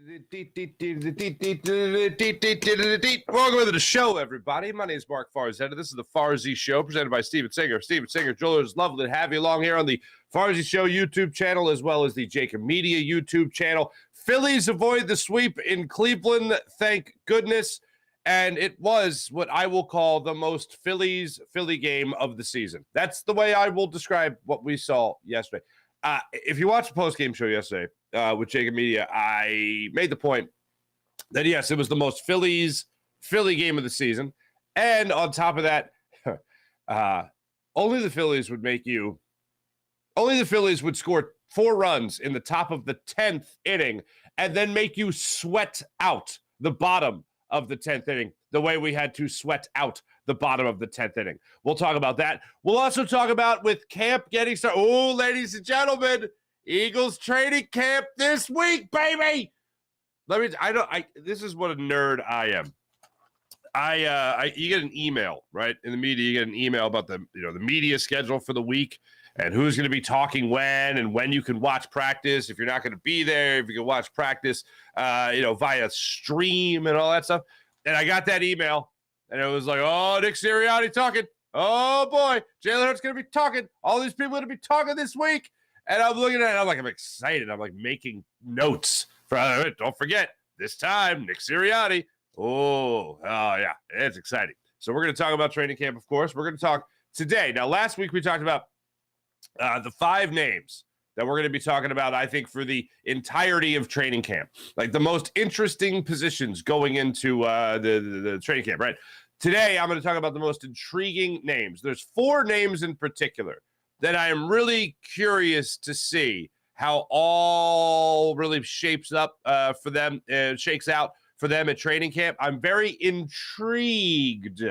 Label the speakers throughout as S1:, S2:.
S1: Welcome to the show, everybody. My name is Mark Farzy. This is the Farzy Show, presented by Steven Singer. Steven Singer, Joel, it's lovely to have you along here on the Farzy Show YouTube channel, as well as the Jacob Media YouTube channel. Phillies avoid the sweep in Cleveland, thank goodness. And it was what I will call the most Philly game of the season. That's the way I will describe what we saw yesterday. If you watched the post-game show yesterday with Jacob Media, I made the point that, yes, it was the most Philly game of the season. And on top of that, only the Phillies would score 4 runs in the top of the 10th inning and then make you sweat out the bottom of the 10th inning the way we had to sweat out the bottom of the 10th inning. We'll talk about that. We'll also talk about with camp getting started. Oh, ladies and gentlemen, Eagles training camp this week, baby. This is what a nerd I am. You get an email, right? In the media, you get an email about the media schedule for the week and who's going to be talking when and when you can watch practice. If you're not going to be there, if you can watch practice, via stream and all that stuff. And I got that email, and it was like, oh, Nick Sirianni talking. Oh, boy, Jalen Hurts going to be talking. All these people are going to be talking this week. And I'm looking at it, I'm excited. I'm making notes. Don't forget, this time, Nick Sirianni. Oh, yeah, it's exciting. So we're going to talk about training camp, of course. We're going to talk today. Now, last week we talked about the 5 names that we're going to be talking about, I think, for the entirety of training camp. Like the most interesting positions going into the training camp, right? Today, I'm going to talk about the most intriguing names. There's 4 names in particular that I am really curious to see how all really shapes up for them, shakes out for them at training camp. I'm very intrigued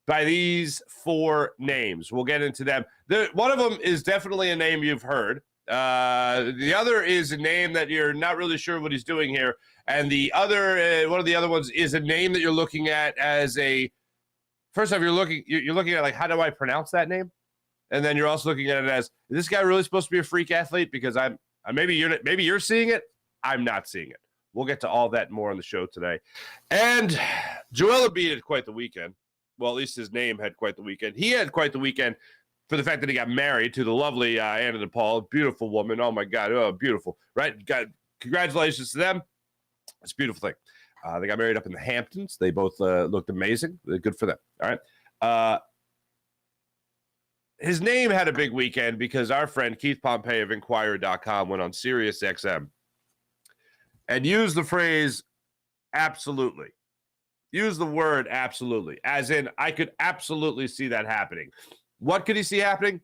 S1: by these 4 names. We'll get into them. One of them is definitely a name you've heard. The other is a name that you're not really sure what he's doing here. And the other, one of the other ones is a name that you're looking at as first off, you're looking at how do I pronounce that name? And then you're also looking at it as, is this guy really supposed to be a freak athlete? Because maybe you're seeing it. I'm not seeing it. We'll get to all that more on the show today. And Joel Embiid had quite the weekend. Well, at least his name had quite the weekend. He had quite the weekend for the fact that he got married to the lovely Anna DePaul, beautiful woman. Oh, my God. Oh, beautiful. Right? Congratulations to them. It's a beautiful thing. They got married up in the Hamptons. They both looked amazing. Good for them. All right. His name had a big weekend because our friend Keith Pompey of Inquirer.com went on Sirius XM and used the phrase absolutely. Use the word absolutely, as in I could absolutely see that happening. What could he see happening?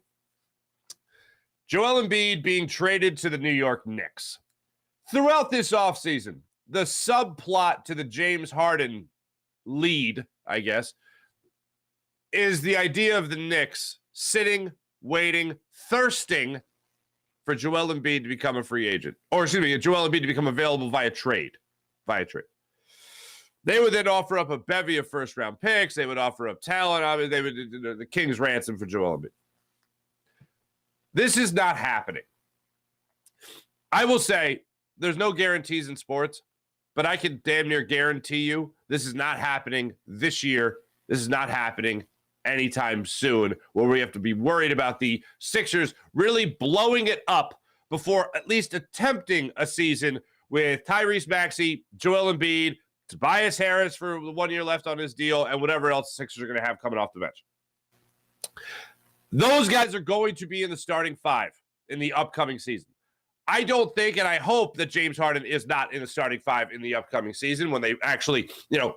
S1: Joel Embiid being traded to the New York Knicks. Throughout this offseason, the subplot to the James Harden lead, I guess, is the idea of the Knicks sitting, waiting, thirsting for Joel Embiid to become a free agent. Or, excuse me, Joel Embiid to become available via trade. They would then offer up a bevy of first-round picks. They would offer up talent. I mean, they would the king's ransom for Joel Embiid. This is not happening. I will say there's no guarantees in sports, but I can damn near guarantee you this is not happening this year. This is not happening anytime soon, where we have to be worried about the Sixers really blowing it up before at least attempting a season with Tyrese Maxey, Joel Embiid, Tobias Harris for 1 year left on his deal, and whatever else the Sixers are going to have coming off the bench. Those guys are going to be in the starting 5 in the upcoming season. I don't think, and I hope that James Harden is not in the starting 5 in the upcoming season when they actually,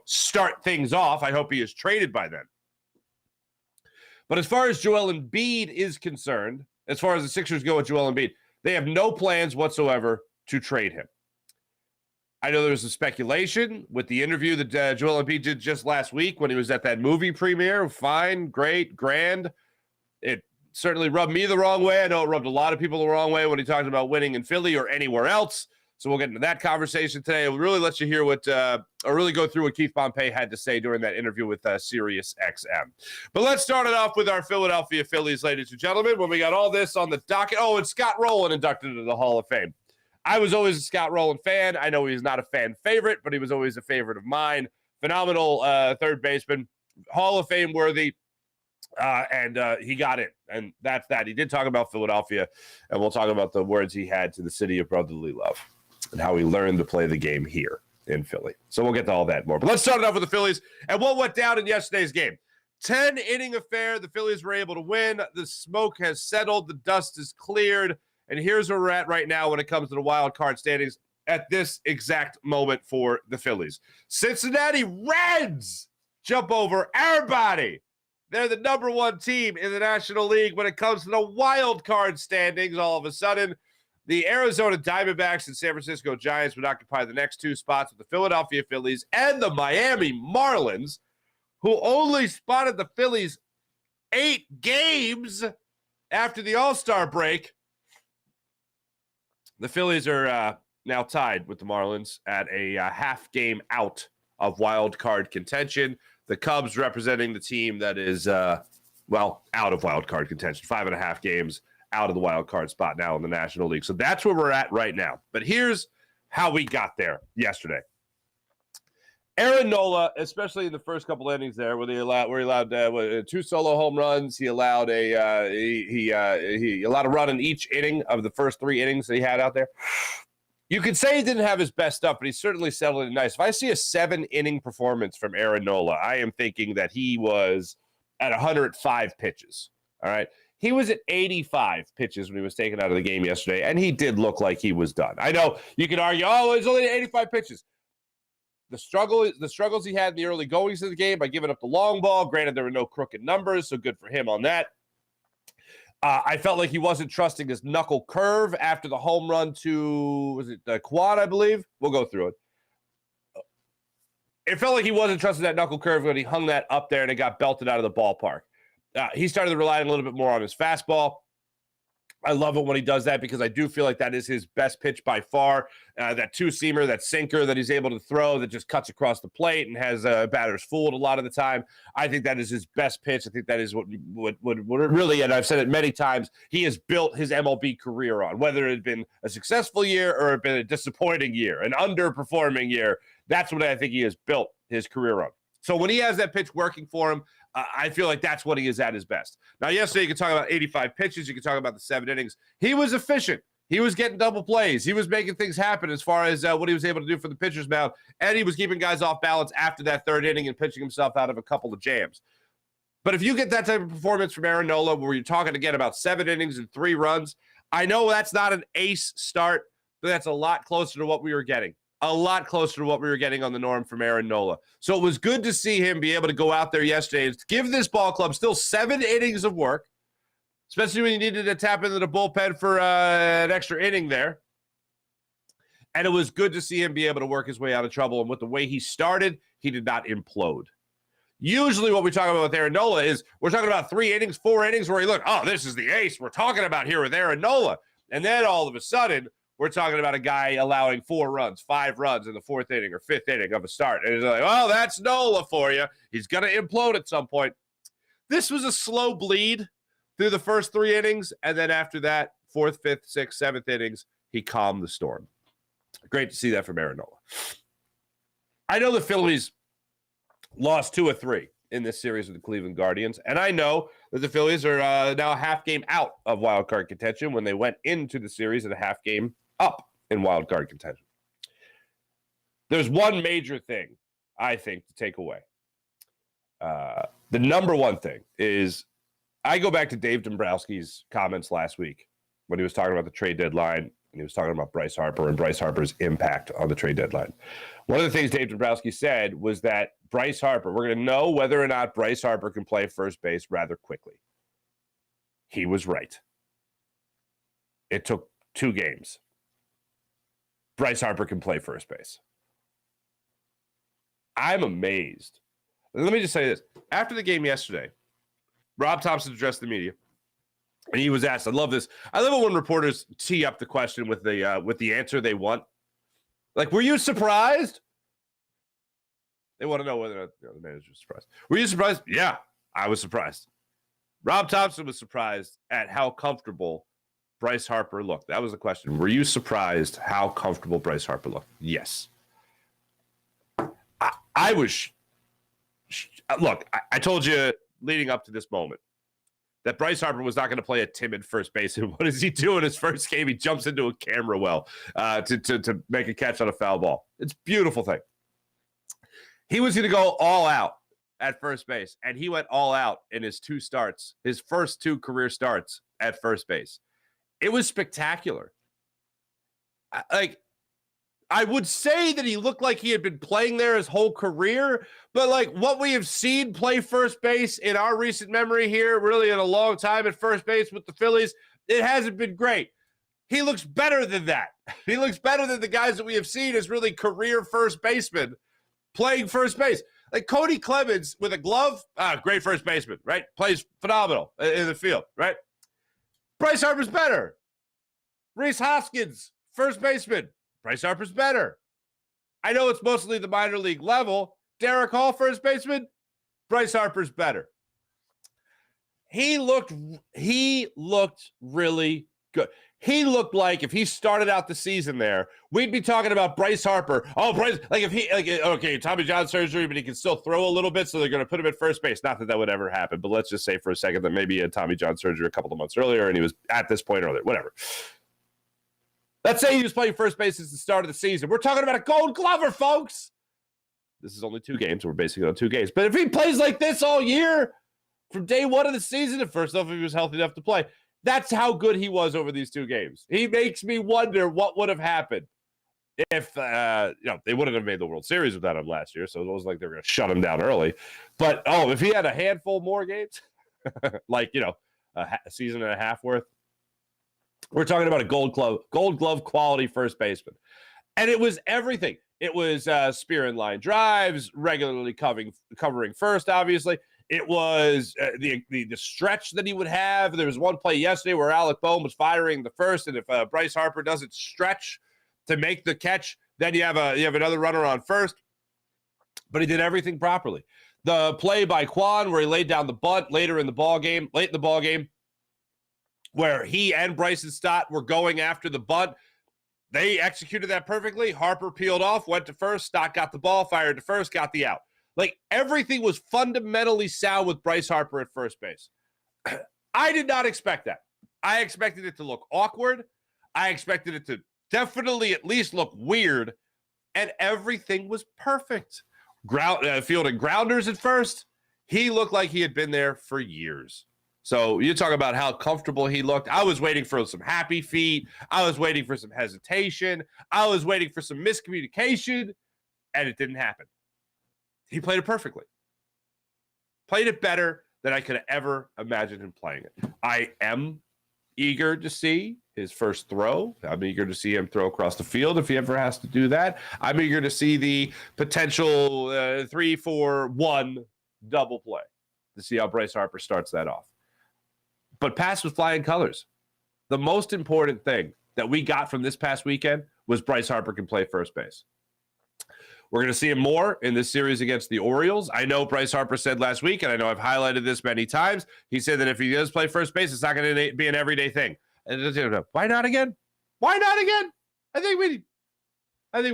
S1: start things off. I hope he is traded by then. But as far as Joel Embiid is concerned, as far as the Sixers go with Joel Embiid, they have no plans whatsoever to trade him. I know there was some speculation with the interview that Joel Embiid did just last week when he was at that movie premiere. Fine, great, grand. It certainly rubbed me the wrong way. I know it rubbed a lot of people the wrong way when he talked about winning in Philly or anywhere else. So we'll get into that conversation today. We'll really let you hear really go through what Keith Pompey had to say during that interview with Sirius XM. But let's start it off with our Philadelphia Phillies, ladies and gentlemen, when we got all this on the docket. Oh, and Scott Rowland inducted into the Hall of Fame. I was always a Scott Rowland fan. I know he's not a fan favorite, but he was always a favorite of mine. Phenomenal third baseman, Hall of Fame worthy. And he got it, and that's that. He did talk about Philadelphia, and we'll talk about the words he had to the city of brotherly love and how he learned to play the game here in Philly. So we'll get to all that more. But let's start it off with the Phillies and what went down in yesterday's game. 10-inning affair. The Phillies were able to win. The smoke has settled. The dust is cleared. And here's where we're at right now when it comes to the wild card standings at this exact moment for the Phillies. Cincinnati Reds jump over everybody. They're the number one team in the National League when it comes to the wild card standings. All of a sudden, the Arizona Diamondbacks and San Francisco Giants would occupy the next two spots with the Philadelphia Phillies and the Miami Marlins, who only spotted the Phillies 8 games after the All-Star break. The Phillies are now tied with the Marlins at a half game out of wild card contention. The Cubs representing the team that is, out of wild card contention. 5.5 games out of the wild card spot now in the National League. So that's where we're at right now. But here's how we got there yesterday. Aaron Nola, especially in the first couple innings there, where he allowed 2 solo home runs. He allowed he allowed a run in each inning of the first 3 innings that he had out there. You could say he didn't have his best stuff, but he certainly settled in nice. If I see a 7-inning performance from Aaron Nola, I am thinking that he was at 105 pitches. All right. He was at 85 pitches when he was taken out of the game yesterday, and he did look like he was done. I know you could argue, it's only 85 pitches. The struggles he had in the early goings of the game by giving up the long ball. Granted, there were no crooked numbers, so good for him on that. I felt like he wasn't trusting his knuckle curve after the home run to, was it the quad, I believe? We'll go through it. It felt like he wasn't trusting that knuckle curve when he hung that up there and it got belted out of the ballpark. He started relying a little bit more on his fastball. I love it when he does that because I do feel like that is his best pitch by far. That two-seamer, that sinker that he's able to throw that just cuts across the plate and has batters fooled a lot of the time. I think that is his best pitch. I think that is what really, and I've said it many times, he has built his MLB career on. Whether it had been a successful year or it had been a disappointing year, an underperforming year, that's what I think he has built his career on. So when he has that pitch working for him, I feel like that's what he is at his best. Now, yesterday, you could talk about 85 pitches. You could talk about the 7 innings. He was efficient. He was getting double plays. He was making things happen as far as what he was able to do for the pitcher's mound. And he was keeping guys off balance after that 3rd inning and pitching himself out of a couple of jams. But if you get that type of performance from Aaron Nola, where you're talking again about 7 innings and 3 runs, I know that's not an ace start, but that's a lot closer to what we were getting. A lot closer to what we were getting on the norm from Aaron Nola. So it was good to see him be able to go out there yesterday and give this ball club still 7 innings of work, especially when you needed to tap into the bullpen for an extra inning there. And it was good to see him be able to work his way out of trouble. And with the way he started, he did not implode. Usually what we talk about with Aaron Nola is we're talking about 3 innings, 4 innings where you look, this is the ace we're talking about here with Aaron Nola. And then all of a sudden, we're talking about a guy allowing 4 runs, 5 runs in the 4th inning or 5th inning of a start. And it's like, that's Nola for you. He's going to implode at some point. This was a slow bleed through the first 3 innings. And then after that, 4th, 5th, 6th, 7th innings, he calmed the storm. Great to see that from Aaron Nola. I know the Phillies lost 2 of 3 in this series with the Cleveland Guardians. And I know that the Phillies are now a half game out of wild card contention when they went into the series at a half game up in wild card contention. There's one major thing, I think, to take away. The number one thing is I go back to Dave Dombrowski's comments last week when he was talking about the trade deadline and he was talking about Bryce Harper and Bryce Harper's impact on the trade deadline. One of the things Dave Dombrowski said was that Bryce Harper, we're going to know whether or not Bryce Harper can play first base rather quickly. He was right. It took 2 games. Bryce Harper can play first base. I'm amazed. Let me just say this. After the game yesterday, Rob Thompson addressed the media, and he was asked, I love this. I love it when reporters tee up the question with the answer they want. Like, were you surprised? They want to know whether or not the manager was surprised. Were you surprised? Yeah, I was surprised. Rob Thompson was surprised at how comfortable Bryce Harper looked? That was the question. Were you surprised how comfortable Bryce Harper looked? Yes. I was. Look, I told you leading up to this moment that Bryce Harper was not going to play a timid first base. And what does he do in his first game? He jumps into a camera well to make a catch on a foul ball. It's a beautiful thing. He was going to go all out at first base, and he went all out in his first two career starts at first base. It was spectacular. I would say that he looked like he had been playing there his whole career, but like what we have seen play first base in our recent memory here, really in a long time at first base with the Phillies, it hasn't been great. He looks better than that. He looks better than the guys that we have seen as really career first basemen playing first base. Like Cody Clemens with a glove, great first baseman, right? Plays phenomenal in the field, right? Bryce Harper's better. Rhys Hoskins, first baseman. Bryce Harper's better. I know it's mostly the minor league level. Derek Hall, first baseman. Bryce Harper's better. He looked really good. He looked like if he started out the season there, we'd be talking about Bryce Harper. Oh, Bryce, okay, Tommy John surgery, but he can still throw a little bit, so they're going to put him at first base. Not that that would ever happen, but let's just say for a second that maybe he had Tommy John surgery a couple of months earlier, and he was at this point earlier, whatever. Let's say he was playing first base since the start of the season. We're talking about a Gold Glover, folks. This is only 2 games. We're basically on 2 games. But if he plays like this all year, from day one of the season, and first off, if he was healthy enough to play, that's how good he was over these 2 games. He makes me wonder what would have happened if they wouldn't have made the World Series without him last year. So it was like they were going to shut him down early. But, if he had a handful more games, like, a season and a half worth, we're talking about a Gold Glove quality first baseman. And it was everything. It was spear and line drives, regularly covering first, obviously. It was the stretch that he would have. There was one play yesterday where Alec Bohm was firing the first, and if Bryce Harper doesn't stretch to make the catch, then you have another runner on first. But he did everything properly. The play by Quan where he laid down the bunt late in the ball game, where he and Bryson Stott were going after the bunt. They executed that perfectly. Harper peeled off, went to first. Stott got the ball, fired to first, got the out. Like, everything was fundamentally sound with Bryce Harper at first base. I did not expect that. I expected it to look awkward. I expected it to definitely at least look weird. And everything was perfect. Fielding grounders at first. He looked like he had been there for years. So you talk about how comfortable he looked. I was waiting for some happy feet. I was waiting for some hesitation. I was waiting for some miscommunication, and it didn't happen. He played it perfectly. Played it better than I could have ever imagined him playing it. I am eager to see his first throw. I'm eager to see him throw across the field if he ever has to do that. I'm eager to see the potential 3-4-1 double play to see how Bryce Harper starts that off. But pass with flying colors. The most important thing that we got from this past weekend was Bryce Harper can play first base. We're going to see him more in this series against the Orioles. I know Bryce Harper said last week, and I know I've highlighted this many times, he said that if he does play first base, it's not going to be an everyday thing. And why not again? Why not again? I think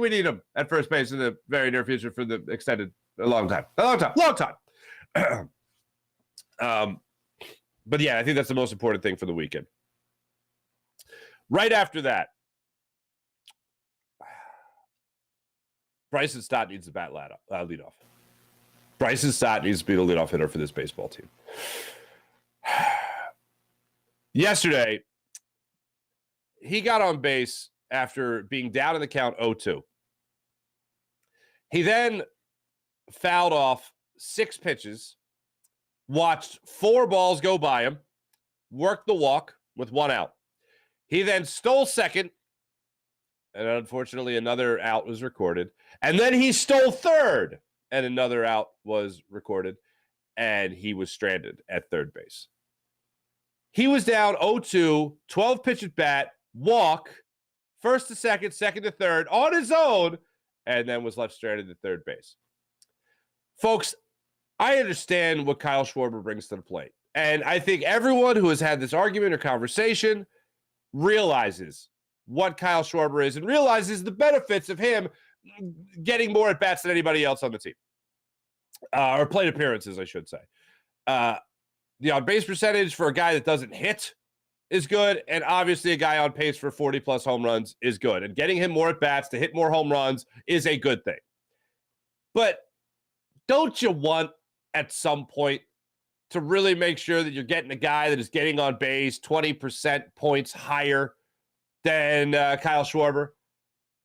S1: we need him at first base in the very near future for the long time. But yeah, I think that's the most important thing for the weekend. Right after that, Bryson Stott needs to bat lead off. Bryson Stott needs to be the leadoff hitter for this baseball team. Yesterday, he got on base after being down in the count 0-2. He then fouled off 6 pitches, watched 4 balls go by him, worked the walk with 1 out. He then stole second, and unfortunately another out was recorded. And then he stole third, and another out was recorded, and he was stranded at third base. He was down 0-2, 12 pitch at bat, walk, first to second, second to third, on his own, and then was left stranded at third base. Folks, I understand what Kyle Schwarber brings to the plate. And I think everyone who has had this argument or conversation realizes what Kyle Schwarber is and realizes the benefits of him getting more at-bats than anybody else on the team. Or plate appearances, I should say. The on-base percentage for a guy that doesn't hit is good, and obviously a guy on pace for 40-plus home runs is good. And getting him more at-bats to hit more home runs is a good thing. But don't you want, at some point, to really make sure that you're getting a guy that is getting on base 20% points higher than Kyle Schwarber?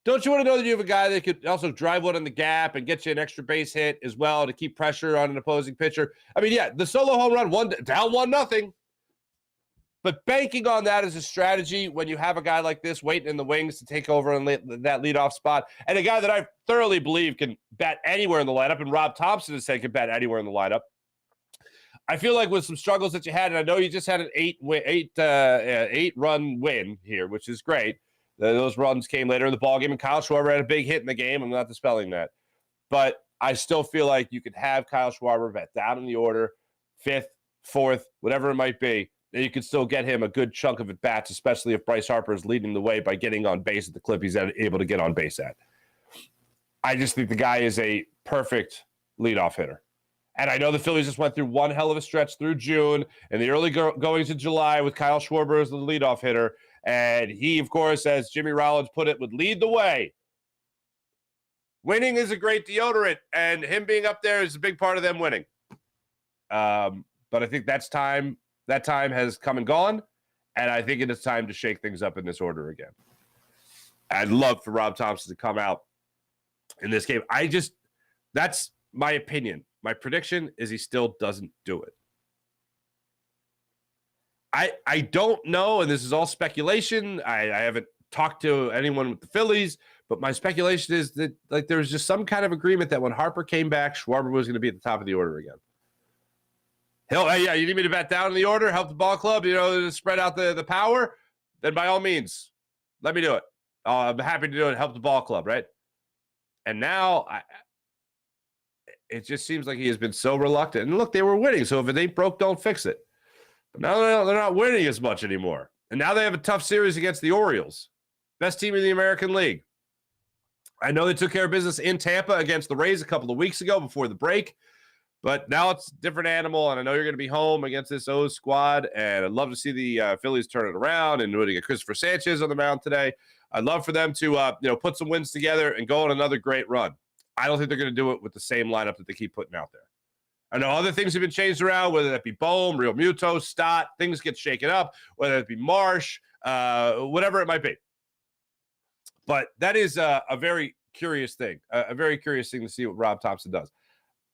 S1: Don't you want to know that you have a guy that could also drive one in the gap and get you an extra base hit as well to keep pressure on an opposing pitcher? I mean, yeah, the solo home run, down 1-0. But banking on that as a strategy when you have a guy like this waiting in the wings to take over in that leadoff spot, and a guy that I thoroughly believe can bat anywhere in the lineup, and Rob Thompson has said can bat anywhere in the lineup. I feel like with some struggles that you had, and I know you just had an 8-run win here, which is great. Those runs came later in the ballgame, and Kyle Schwarber had a big hit in the game. I'm not dispelling that. But I still feel like you could have Kyle Schwarber bat down in the order, 5th, 4th, whatever it might be, and you could still get him a good chunk of at-bats, especially if Bryce Harper is leading the way by getting on base at the clip he's able to get on base at. I just think the guy is a perfect leadoff hitter. And I know the Phillies just went through one hell of a stretch through June and the early goings of July with Kyle Schwarber as the leadoff hitter. And he, of course, as Jimmy Rollins put it, would lead the way. Winning is a great deodorant, and him being up there is a big part of them winning. But I think that time has come and gone, and I think it is time to shake things up in this order again. I'd love for Rob Thompson to come out in this game. That's my opinion. My prediction is he still doesn't do it. I don't know, and this is all speculation. I haven't talked to anyone with the Phillies, but my speculation is that there was just some kind of agreement that when Harper came back, Schwarber was going to be at the top of the order again. Hey, you need me to bat down in the order, help the ball club, to spread out the power? Then by all means, let me do it. I'm happy to do it, help the ball club, right? And now it just seems like he has been so reluctant. And look, they were winning, so if it ain't broke, don't fix it. But now they're not winning as much anymore. And now they have a tough series against the Orioles, best team in the American League. I know they took care of business in Tampa against the Rays a couple of weeks ago before the break, but now it's a different animal, and I know you're going to be home against this O's squad, and I'd love to see the Phillies turn it around and to get Christopher Sanchez on the mound today. I'd love for them to put some wins together and go on another great run. I don't think they're going to do it with the same lineup that they keep putting out there. I know other things have been changed around, whether that be Bohm, Real Muto, Stott, things get shaken up, whether it be Marsh, whatever it might be. But that is a very curious thing, a very curious thing to see what Rob Thompson does.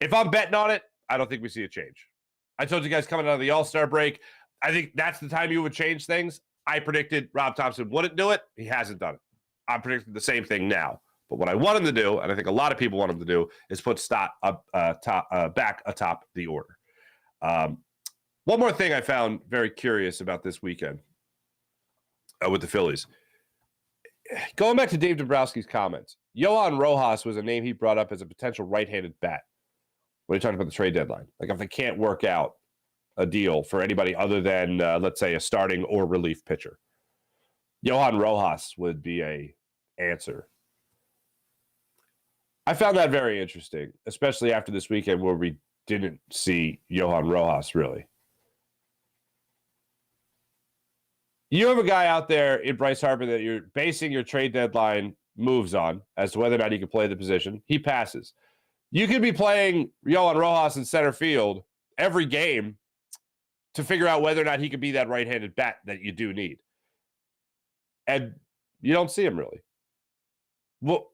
S1: If I'm betting on it, I don't think we see a change. I told you guys coming out of the All-Star break, I think that's the time you would change things. I predicted Rob Thompson wouldn't do it. He hasn't done it. I'm predicting the same thing now. But what I want him to do, and I think a lot of people want him to do, is put Stott back atop the order. One more thing I found very curious about this weekend with the Phillies. Going back to Dave Dombrowski's comments, Johan Rojas was a name he brought up as a potential right-handed bat when he talked about the trade deadline. Like if they can't work out a deal for anybody other than, let's say, a starting or relief pitcher. Johan Rojas would be a answer. I found that very interesting, especially after this weekend where we didn't see Johan Rojas, really. You have a guy out there in Bryce Harper that you're basing your trade deadline moves on as to whether or not he can play the position. He passes. You could be playing Johan Rojas in center field every game to figure out whether or not he could be that right-handed bat that you do need. And you don't see him really. Well,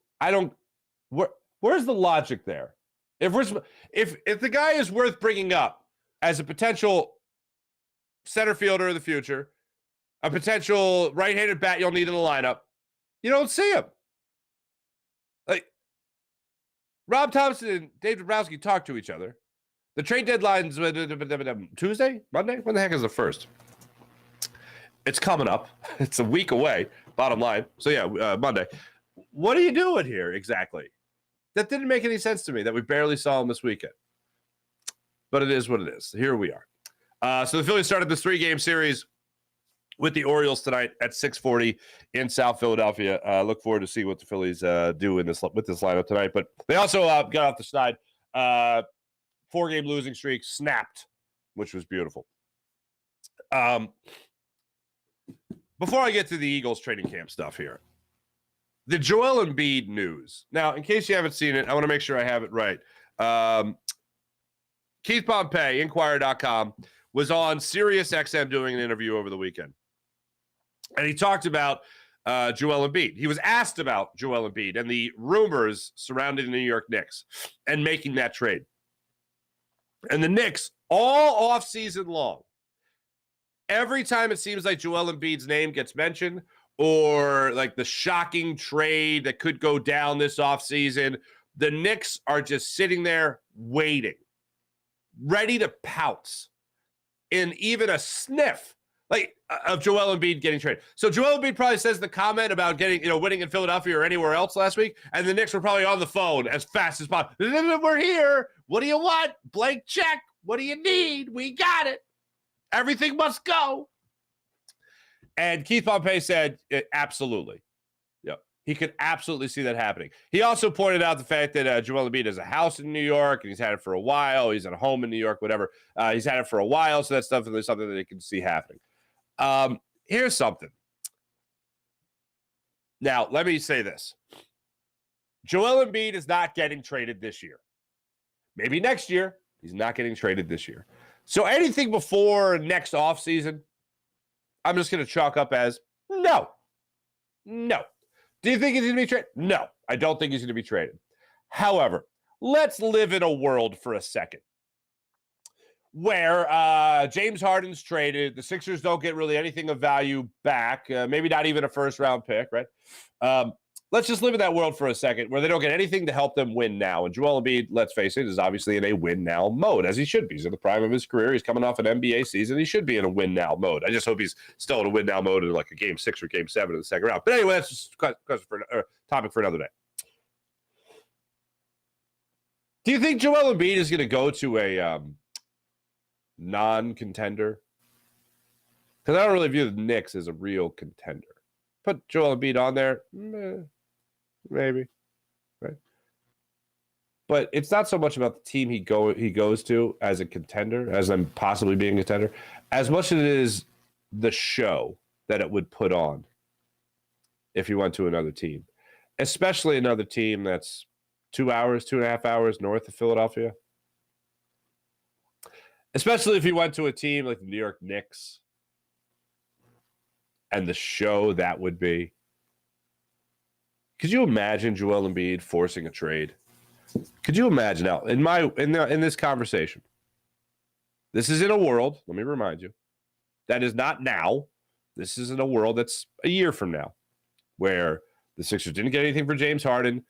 S1: where's the logic there? If the guy is worth bringing up as a potential center fielder of the future, a potential right-handed bat you'll need in the lineup, you don't see him. Like Rob Thompson and Dave Dombrowski talk to each other. The trade deadline's Tuesday, Monday. When the heck is the first? It's coming up. It's a week away. Bottom line. So yeah, Monday. What are you doing here exactly? That didn't make any sense to me that we barely saw him this weekend. But it is what it is. Here we are. So the Phillies started this 3-game series with the Orioles tonight at 6:40 in South Philadelphia. Look forward to see what the Phillies do with this lineup tonight. But they also got off the schneid. 4-game losing streak snapped, which was beautiful. Before I get to the Eagles training camp stuff here, the Joel Embiid news. Now, in case you haven't seen it, I want to make sure I have it right. Keith Pompey, Inquirer.com, was on Sirius XM doing an interview over the weekend. And he talked about Joel Embiid. He was asked about Joel Embiid and the rumors surrounding the New York Knicks and making that trade. And the Knicks, all offseason long, every time it seems like Joel Embiid's name gets mentioned or like the shocking trade that could go down this offseason, the Knicks are just sitting there waiting, ready to pounce in even a sniff of Joel Embiid getting traded. So Joel Embiid probably says the comment about winning in Philadelphia or anywhere else last week, and the Knicks were probably on the phone as fast as possible. We're here. What do you want? Blank check. What do you need? We got it. Everything must go. And Keith Pompey said, absolutely. Yep. He could absolutely see that happening. He also pointed out the fact that Joel Embiid has a house in New York, and he's had it for a while. He's at a home in New York, whatever. He's had it for a while, so that's definitely something that he can see happening. Here's something. Now, let me say this. Joel Embiid is not getting traded this year. Maybe next year. He's not getting traded this year. So anything before next offseason, I'm just going to chalk up as no. No. Do you think he's going to be traded? No, I don't think he's going to be traded. However, let's live in a world for a second where James Harden's traded. The Sixers don't get really anything of value back, maybe not even a first-round pick, right? Let's just live in that world for a second where they don't get anything to help them win now. And Joel Embiid, let's face it, is obviously in a win-now mode, as he should be. He's in the prime of his career. He's coming off an NBA season. He should be in a win-now mode. I just hope he's still in a win-now mode in like a Game 6 or Game 7 in the second round. But anyway, that's just a topic for another day. Do you think Joel Embiid is going to go to a non-contender? Because I don't really view the Knicks as a real contender. Put Joel Embiid on there, maybe, right? But it's not so much about the team he goes to as a contender, as I'm possibly being a contender, as much as it is the show that it would put on if he went to another team, especially another team that's 2.5 hours north of Philadelphia. Especially if he went to a team like the New York Knicks and the show that would be. Could you imagine Joel Embiid forcing a trade? Could you imagine now in this conversation? This is in a world, let me remind you, that is not now. This is in a world that's a year from now, where the Sixers didn't get anything for James Harden.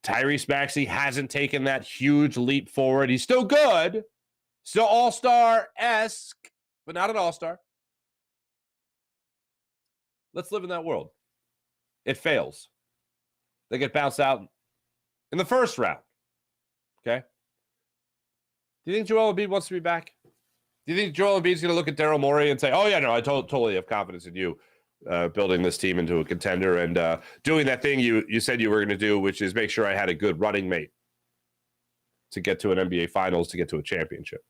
S1: Tyrese Maxey hasn't taken that huge leap forward. He's still good, still all-star-esque, but not an all-star. Let's live in that world. It fails. They get bounced out in the first round. Okay? Do you think Joel Embiid wants to be back? Do you think Joel Embiid's going to look at Daryl Morey and say, oh, yeah, no, I totally have confidence in you building this team into a contender and doing that thing you said you were going to do, which is make sure I had a good running mate to get to an NBA Finals, to get to a championship?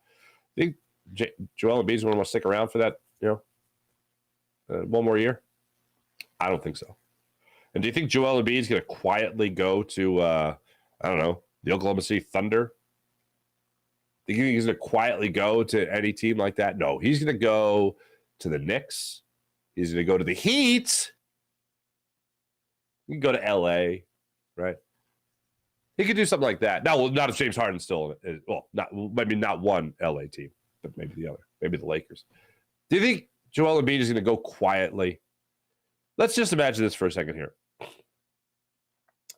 S1: Do you think Joel Embiid's going to stick around for that, one more year? I don't think so. And do you think Joel Embiid is going to quietly go to, the Oklahoma City Thunder? Do you think he's going to quietly go to any team like that? No, he's going to go to the Knicks. He's going to go to the Heat. He can go to L.A., right? He could do something like that. Now, not if James Harden's still, maybe not one L.A. team, but maybe the other, maybe the Lakers. Do you think Joel Embiid is going to go quietly? Let's just imagine this for a second here.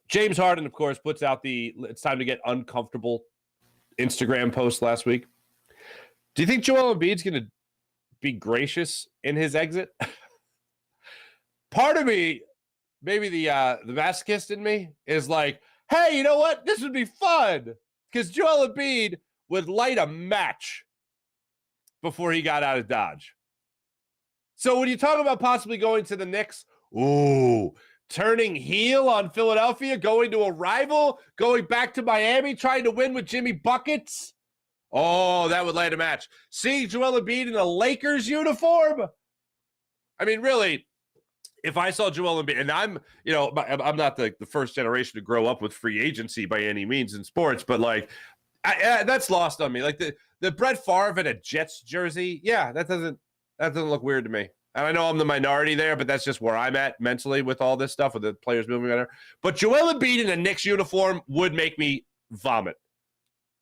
S1: James Harden, of course, puts out it's time to get uncomfortable Instagram post last week. Do you think Joel Embiid's going to be gracious in his exit? Part of me, maybe the masochist in me, is like, hey, you know what? This would be fun. Because Joel Embiid would light a match before he got out of Dodge. So when you talk about possibly going to the Knicks, ooh, turning heel on Philadelphia, going to a rival, going back to Miami, trying to win with Jimmy Buckets. Oh, that would land a match. Seeing Joel Embiid in a Lakers uniform. I mean, really, if I saw Joel Embiid, and I'm not the first generation to grow up with free agency by any means in sports, but like that's lost on me. Like the Brett Favre in a Jets jersey, yeah, that doesn't look weird to me. And I know I'm the minority there, but that's just where I'm at mentally with all this stuff with the players moving on. But Joel Embiid in a Knicks uniform would make me vomit.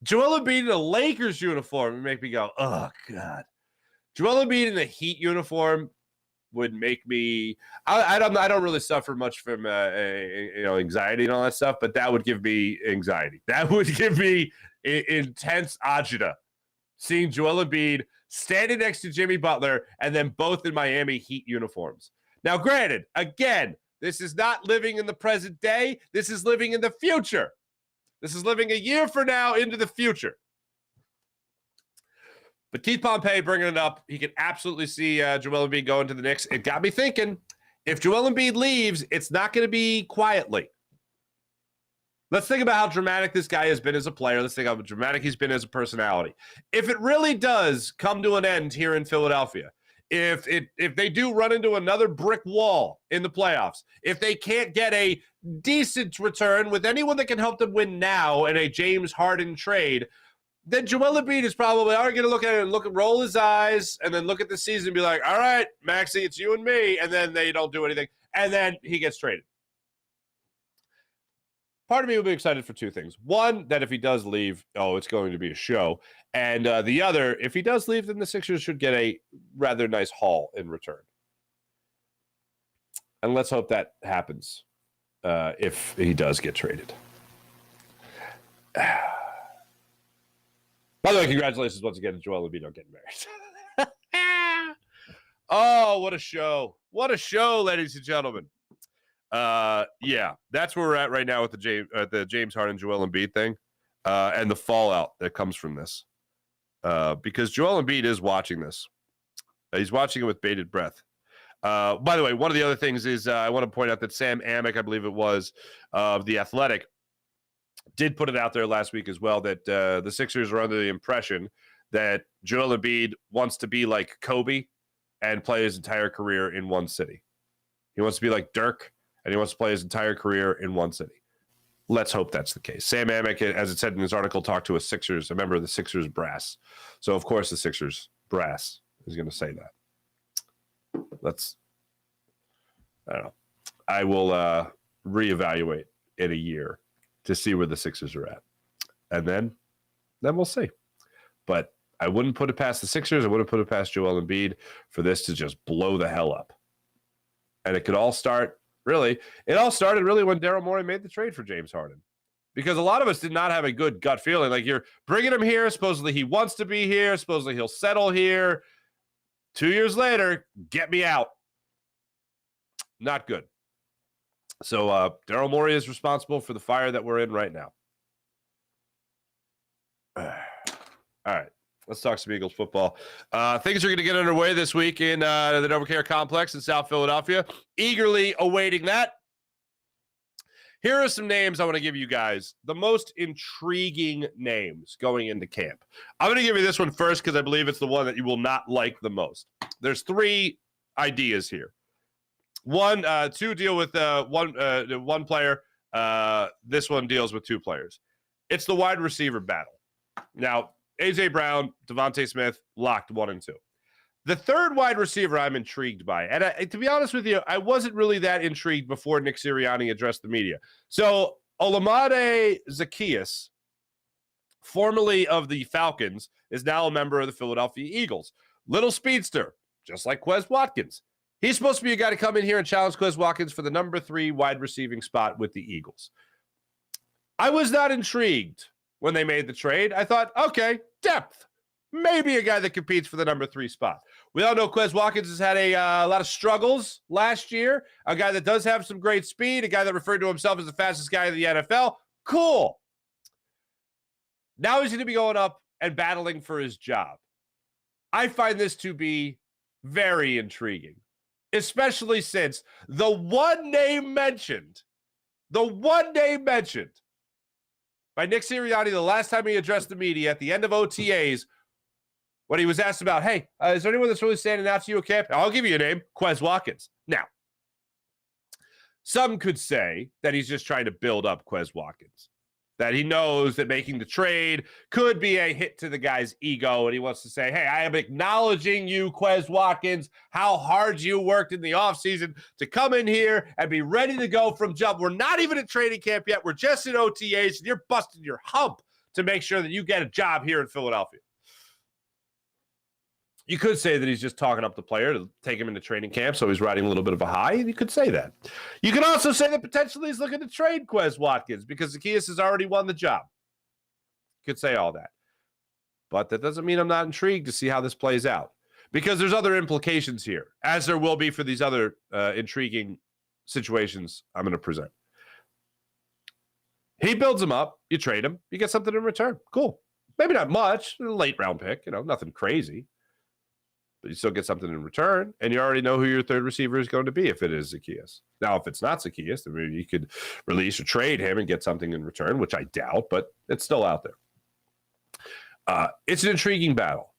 S1: Joel Embiid in a Lakers uniform would make me go, oh, God. Joel Embiid in a Heat uniform would make me I don't really suffer much from anxiety and all that stuff, but that would give me anxiety. That would give me intense agita. Seeing Joel Embiid standing next to Jimmy Butler and then both in Miami Heat uniforms. Now, granted, again, this is not living in the present day. This is living in the future. This is living a year from now into the future. But Keith Pompey bringing it up, he can absolutely see Joel Embiid going to the Knicks. It got me thinking, if Joel Embiid leaves, it's not going to be quietly. Let's think about how dramatic this guy has been as a player. Let's think how dramatic he's been as a personality. If it really does come to an end here in Philadelphia, if they do run into another brick wall in the playoffs, if they can't get a decent return with anyone that can help them win now in a James Harden trade, then Joel Embiid is probably going to look at it and roll his eyes and then look at the season and be like, all right, Maxie, it's you and me. And then they don't do anything. And then he gets traded. Part of me will be excited for two things. One, that if he does leave, it's going to be a show. And the other, if he does leave, then the Sixers should get a rather nice haul in return. And let's hope that happens if he does get traded. By the way, congratulations once again to Joel Embiid on getting married. Oh, what a show. What a show, ladies and gentlemen. Yeah, that's where we're at right now with the James Harden, Joel Embiid thing and the fallout that comes from this. Because Joel Embiid is watching this. He's watching it with bated breath. By the way, one of the other things is I want to point out that Sam Amick, I believe it was, of The Athletic, did put it out there last week as well that the Sixers are under the impression that Joel Embiid wants to be like Kobe and play his entire career in one city. He wants to be like Dirk, and he wants to play his entire career in one city. Let's hope that's the case. Sam Amick, as it said in his article, talked to a member of the Sixers brass. So, of course, the Sixers brass is going to say that. I don't know. I will reevaluate in a year to see where the Sixers are at. And then we'll see. But I wouldn't put it past the Sixers. I wouldn't put it past Joel Embiid for this to just blow the hell up. And it all started really when Daryl Morey made the trade for James Harden. Because a lot of us did not have a good gut feeling. Like, you're bringing him here. Supposedly he wants to be here. Supposedly he'll settle here. 2 years later, get me out. Not good. So Daryl Morey is responsible for the fire that we're in right now. All right. Let's talk some Eagles football. Things are going to get underway this week in the NovaCare Complex in South Philadelphia. Eagerly awaiting that. Here are some names I want to give you guys. The most intriguing names going into camp. I'm going to give you this one first because I believe it's the one that you will not like the most. There's three ideas here. Two deal with one player. This one deals with two players. It's the wide receiver battle. Now, A.J. Brown, Devontae Smith, locked 1 and 2. The third wide receiver I'm intrigued by. And to be honest with you, I wasn't really that intrigued before Nick Sirianni addressed the media. So Olamide Zaccheaus, formerly of the Falcons, is now a member of the Philadelphia Eagles. Little speedster, just like Quez Watkins. He's supposed to be a guy to come in here and challenge Quez Watkins for the number 3 wide receiving spot with the Eagles. I was not intrigued when they made the trade. I thought, okay, depth. Maybe a guy that competes for the number 3 spot. We all know Quez Watkins has had a lot of struggles last year. A guy that does have some great speed. A guy that referred to himself as the fastest guy in the NFL. Cool. Now he's going to be going up and battling for his job. I find this to be very intriguing, especially since the one name mentioned by Nick Sirianni the last time he addressed the media at the end of OTAs, when he was asked about, hey, is there anyone that's really standing out to you at camp? I'll give you a name, Quez Watkins. Now, some could say that he's just trying to build up Quez Watkins, that he knows that making the trade could be a hit to the guy's ego, and he wants to say, hey, I am acknowledging you, Quez Watkins, how hard you worked in the offseason to come in here and be ready to go from jump. We're not even at training camp yet. We're just in OTAs, and you're busting your hump to make sure that you get a job here in Philadelphia. You could say that he's just talking up the player to take him into training camp, so he's riding a little bit of a high, and you could say that. You could also say that potentially he's looking to trade Quez Watkins because Zacchaeus has already won the job. You could say all that. But that doesn't mean I'm not intrigued to see how this plays out, because there's other implications here, as there will be for these other intriguing situations I'm going to present. He builds him up, you trade him, you get something in return. Cool. Maybe not much, a late round pick, nothing crazy. But you still get something in return, and you already know who your third receiver is going to be if it is Zacchaeus. Now, if it's not Zacchaeus, then maybe you could release or trade him and get something in return, which I doubt, but it's still out there. It's an intriguing battle.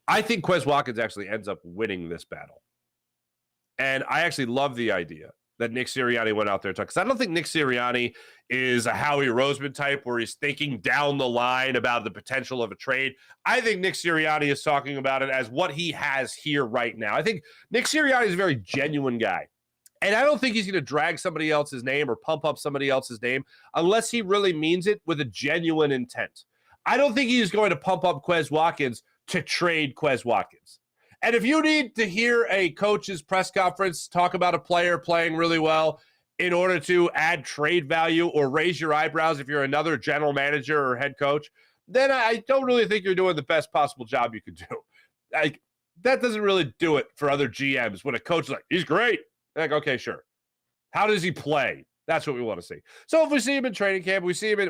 S1: I think Quez Watkins actually ends up winning this battle. And I actually love the idea that Nick Sirianni went out there and talked, because I don't think Nick Sirianni is a Howie Roseman type where he's thinking down the line about the potential of a trade. I think Nick Sirianni is talking about it as what he has here right now. I think Nick Sirianni is a very genuine guy. And I don't think he's going to drag somebody else's name or pump up somebody else's name unless he really means it with a genuine intent. I don't think he's going to pump up Quez Watkins to trade Quez Watkins. And if you need to hear a coach's press conference talk about a player playing really well in order to add trade value or raise your eyebrows if you're another general manager or head coach, then I don't really think you're doing the best possible job you could do. That doesn't really do it for other GMs when a coach is like, he's great. Like, okay, sure. How does he play? That's what we want to see. So if we see him in training camp, when we see him in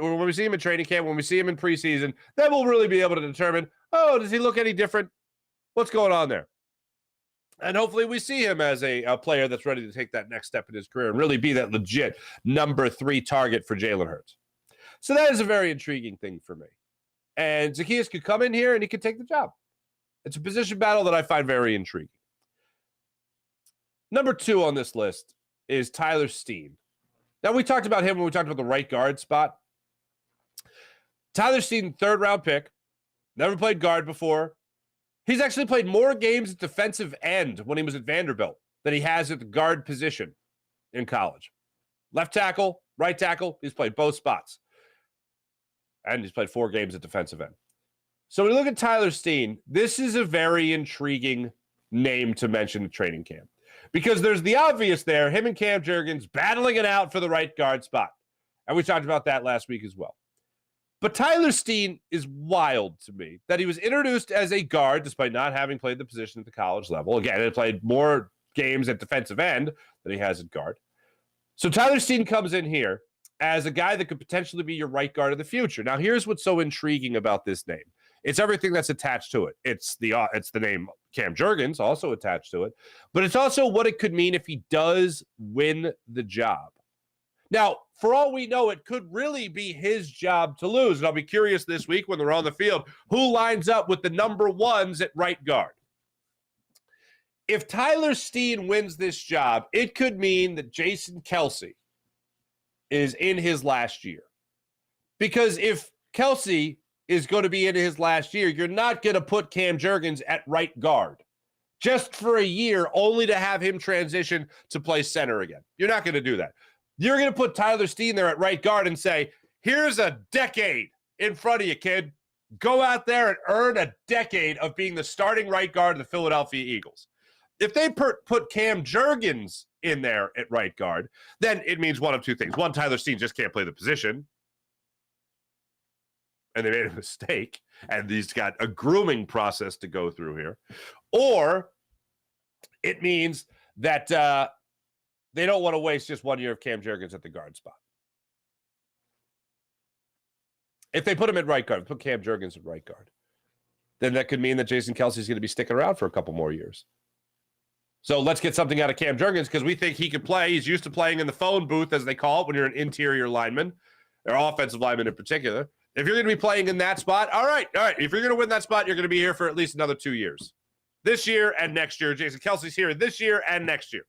S1: preseason, then we'll really be able to determine, does he look any different? What's going on there? And hopefully we see him as a player that's ready to take that next step in his career and really be that legit number 3 target for Jalen Hurts. So that is a very intriguing thing for me. And Zacchaeus could come in here and he could take the job. It's a position battle that I find very intriguing. Number 2 on this list is Tyler Steen. Now, we talked about him when we talked about the right guard spot. Tyler Steen, 3rd round pick, never played guard before. He's actually played more games at defensive end when he was at Vanderbilt than he has at the guard position in college. Left tackle, right tackle, he's played both spots. And he's played 4 games at defensive end. So when you look at Tyler Steen, this is a very intriguing name to mention at training camp. Because there's the obvious there, him and Cam Jurgens battling it out for the right guard spot. And we talked about that last week as well. But Tyler Steen is wild to me that he was introduced as a guard despite not having played the position at the college level. Again, he played more games at defensive end than he has at guard. So Tyler Steen comes in here as a guy that could potentially be your right guard of the future. Now, here's what's so intriguing about this name. It's everything that's attached to it. It's the name Cam Jurgens also attached to it, but it's also what it could mean if he does win the job. Now, for all we know, it could really be his job to lose. And I'll be curious this week when they're on the field, who lines up with the number 1s at right guard. If Tyler Steen wins this job, it could mean that Jason Kelce is in his last year. Because if Kelce is going to be in his last year, you're not going to put Cam Jurgens at right guard just for a year only to have him transition to play center again. You're not going to do that. You're going to put Tyler Steen there at right guard and say, here's a decade in front of you, kid. Go out there and earn a decade of being the starting right guard of the Philadelphia Eagles. If they put Cam Jurgens in there at right guard, then it means one of 2 things. One, Tyler Steen just can't play the position, and they made a mistake, and he's got a grooming process to go through here. Or it means that they don't want to waste just 1 year of Cam Jurgens at the guard spot. If they put him at right guard, put Cam Jurgens at right guard, then that could mean that Jason Kelce is going to be sticking around for a couple more years. So let's get something out of Cam Jurgens because we think he could play. He's used to playing in the phone booth, as they call it, when you're an interior lineman, or offensive lineman in particular. If you're going to be playing in that spot, all right. If you're going to win that spot, you're going to be here for at least another 2 years. This year and next year. Jason Kelce's here this year and next year.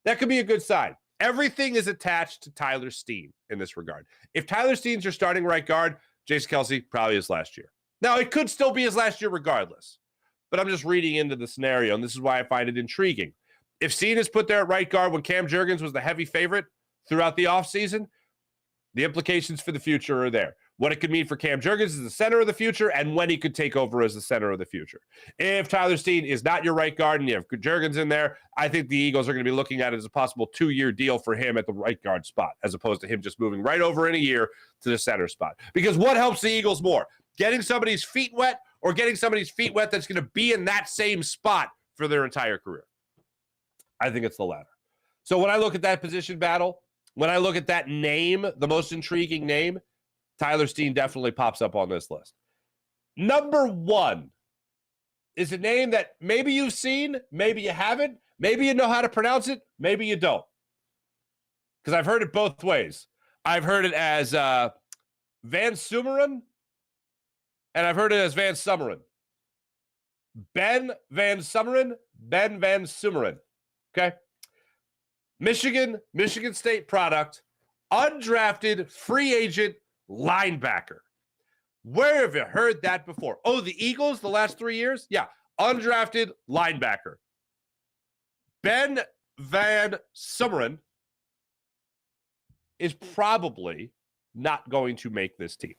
S1: That could be a good sign. Everything is attached to Tyler Steen in this regard. If Tyler Steen's your starting right guard, Jason Kelce probably his last year. Now, it could still be his last year regardless. But I'm just reading into the scenario, and this is why I find it intriguing. If Steen is put there at right guard when Cam Jurgens was the heavy favorite throughout the offseason, the implications for the future are there. What it could mean for Cam Jurgens is the center of the future and when he could take over as the center of the future. If Tyler Steen is not your right guard and you have Jurgens in there, I think the Eagles are going to be looking at it as a possible 2-year deal for him at the right guard spot, as opposed to him just moving right over in a year to the center spot. Because what helps the Eagles more? Getting somebody's feet wet or getting somebody's feet wet that's going to be in that same spot for their entire career? I think it's the latter. So when I look at that position battle, when I look at that name, the most intriguing name, Tyler Steen definitely pops up on this list. Number 1 is a name that maybe you've seen, maybe you haven't, maybe you know how to pronounce it, maybe you don't. Because I've heard it both ways. I've heard it as Van Sumeren, and I've heard it as Van Sumeren. Ben Van Sumeren, Ben Van Sumeren. Okay? Michigan State product, undrafted, free agent, linebacker. Where have you heard that before? Oh, the Eagles the last 3 years? Yeah, undrafted linebacker. Ben Van Sumeren is probably not going to make this team.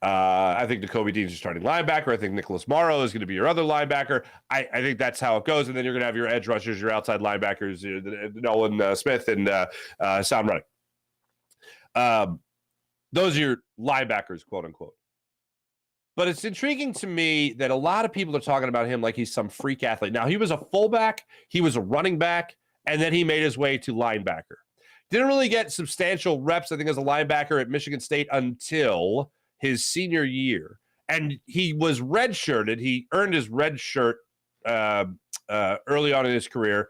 S1: I think Nakobe Dean's your starting linebacker. I think Nicholas Morrow is going to be your other linebacker. I think that's how it goes. And then you're going to have your edge rushers, your outside linebackers, Nolan Smith and Sam Reddick. Those are your linebackers, quote unquote. But it's intriguing to me that a lot of people are talking about him like he's some freak athlete. Now, he was a fullback, he was a running back, and then he made his way to linebacker. Didn't really get substantial reps, I think, as a linebacker at Michigan State until his senior year. And he was redshirted. He earned his red shirt early on in his career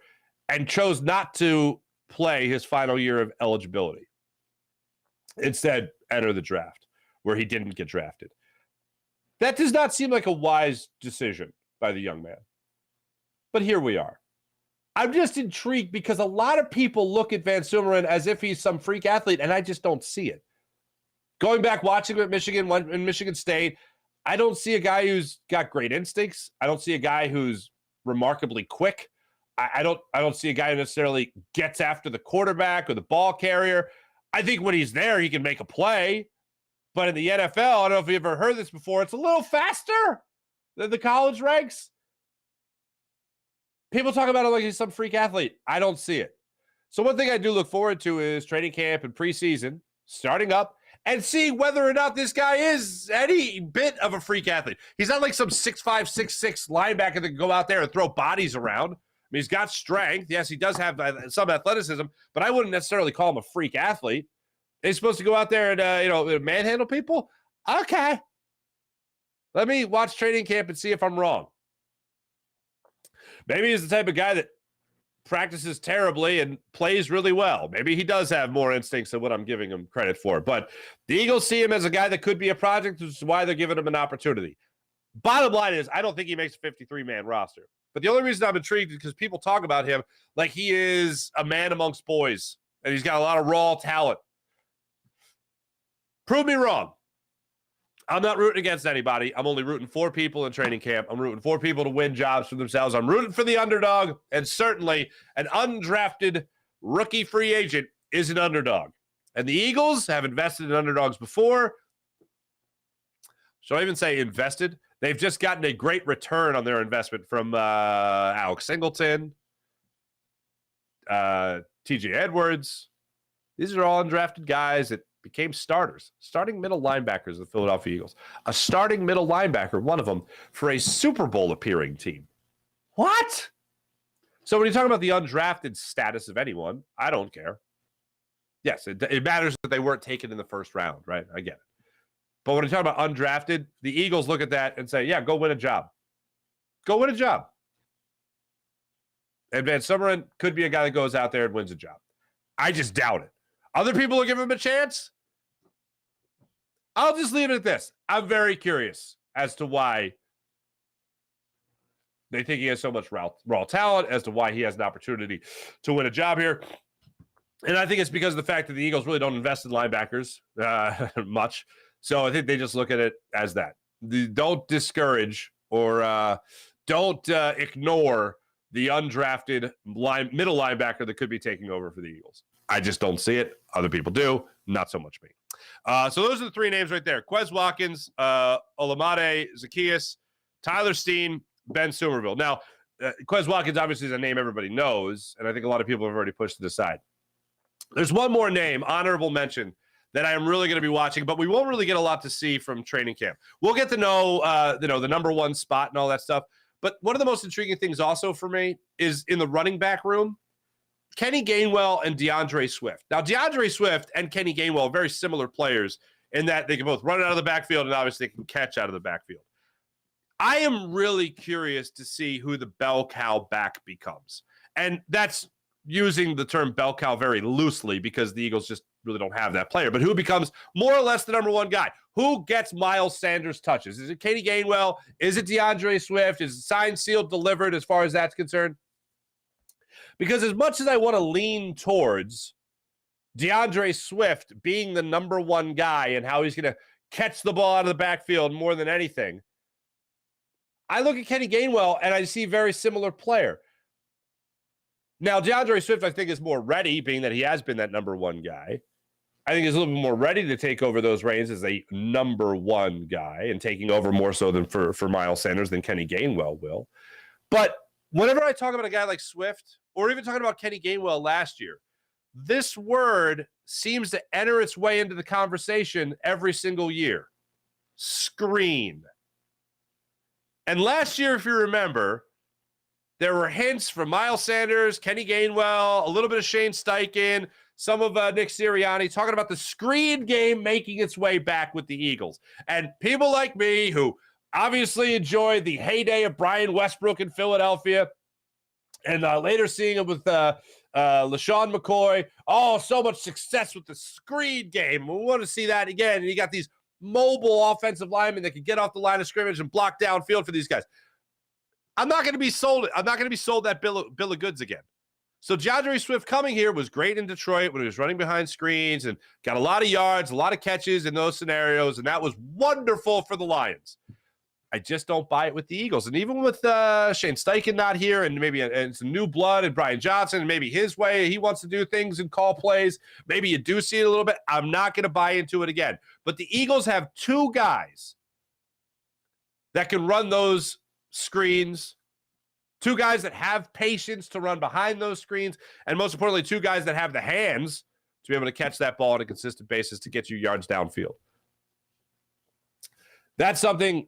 S1: and chose not to play his final year of eligibility. Instead, enter the draft, where he didn't get drafted. That does not seem like a wise decision by the young man. But here we are. I'm just intrigued because a lot of people look at Van Sumeren as if he's some freak athlete, and I just don't see it. Going back, watching him at Michigan, in Michigan State, I don't see a guy who's got great instincts. I don't see a guy who's remarkably quick. I don't see a guy who necessarily gets after the quarterback or the ball carrier. I think when he's there, he can make a play. But in the NFL, I don't know if you've ever heard this before, it's a little faster than the college ranks. People talk about it like he's some freak athlete. I don't see it. So one thing I do look forward to is training camp and preseason starting up and see whether or not this guy is any bit of a freak athlete. He's not like some 6'5", 6'6" linebacker that can go out there and throw bodies around. I mean, he's got strength. Yes, he does have some athleticism, but I wouldn't necessarily call him a freak athlete. He's supposed to go out there and manhandle people? Okay. Let me watch training camp and see if I'm wrong. Maybe he's the type of guy that practices terribly and plays really well. Maybe he does have more instincts than what I'm giving him credit for. But the Eagles see him as a guy that could be a project, which is why they're giving him an opportunity. Bottom line is, I don't think he makes a 53-man roster. But the only reason I'm intrigued is because people talk about him like he is a man amongst boys, and he's got a lot of raw talent. Prove me wrong. I'm not rooting against anybody. I'm only rooting for people in training camp. I'm rooting for people to win jobs for themselves. I'm rooting for the underdog, and certainly an undrafted rookie free agent is an underdog. And the Eagles have invested in underdogs before. So I even say invested. They've just gotten a great return on their investment from Alex Singleton, TJ Edwards. These are all undrafted guys that became starters, starting middle linebackers of the Philadelphia Eagles. A starting middle linebacker, one of them, for a Super Bowl appearing team. What? So when you talk about the undrafted status of anyone, I don't care. Yes, it matters that they weren't taken in the first round, right? I get it. But when you talk about undrafted, the Eagles look at that and say, yeah, go win a job. Go win a job. And Van Summerlin could be a guy that goes out there and wins a job. I just doubt it. Other people will give him a chance. I'll just leave it at this. I'm very curious as to why they think he has so much raw talent, as to why he has an opportunity to win a job here. And I think it's because of the fact that the Eagles really don't invest in linebackers much. So I think they just look at it as that. Don't discourage or don't ignore the undrafted middle linebacker that could be taking over for the Eagles. I just don't see it. Other people do. Not so much me. So those are the three names right there. Quez Watkins, Olamide Zaccheaus, Tyler Steen, Ben Somerville. Now, Quez Watkins obviously is a name everybody knows, and I think a lot of people have already pushed it aside. There's one more name, honorable mention, that I am really going to be watching, but we won't really get a lot to see from training camp. We'll get to know, the number one spot and all that stuff. But one of the most intriguing things also for me is in the running back room, Kenny Gainwell and DeAndre Swift. Now, DeAndre Swift and Kenny Gainwell are very similar players in that they can both run it out of the backfield and obviously they can catch out of the backfield. I am really curious to see who the bell cow back becomes. And that's using the term bell cow very loosely because the Eagles just really don't have that player. But who becomes more or less the number one guy? Who gets Miles Sanders touches? Is it Kenny Gainwell? Is it DeAndre Swift? Is it signed, sealed, delivered as far as that's concerned? Because as much as I want to lean towards DeAndre Swift being the number one guy and how he's going to catch the ball out of the backfield more than anything, I look at Kenny Gainwell and I see a very similar player. Now, DeAndre Swift, I think, is more ready, being that he has been that number one guy. I think he's a little bit more ready to take over those reins as a number one guy and taking over more so than for Miles Sanders than Kenny Gainwell will. But whenever I talk about a guy like Swift, or even talking about Kenny Gainwell last year, this word seems to enter its way into the conversation every single year. Screen. And last year, if you remember, there were hints from Miles Sanders, Kenny Gainwell, a little bit of Shane Steichen, some of Nick Sirianni talking about the screen game making its way back with the Eagles. And people like me who obviously enjoyed the heyday of Brian Westbrook in Philadelphia and later seeing him with LaShawn McCoy. Oh, so much success with the screen game. We want to see that again. And you got these mobile offensive linemen that can get off the line of scrimmage and block downfield for these guys. I'm not going to be sold. I'm not going to be sold that bill of goods again. So DeAndre Swift coming here was great in Detroit when he was running behind screens and got a lot of yards, a lot of catches in those scenarios, and that was wonderful for the Lions. I just don't buy it with the Eagles. And even with Shane Steichen not here and maybe and some new blood and Brian Johnson and maybe his way, he wants to do things and call plays. Maybe you do see it a little bit. I'm not going to buy into it again. But the Eagles have two guys that can run those screens, two guys that have patience to run behind those screens, and most importantly, two guys that have the hands to be able to catch that ball on a consistent basis to get you yards downfield. That's something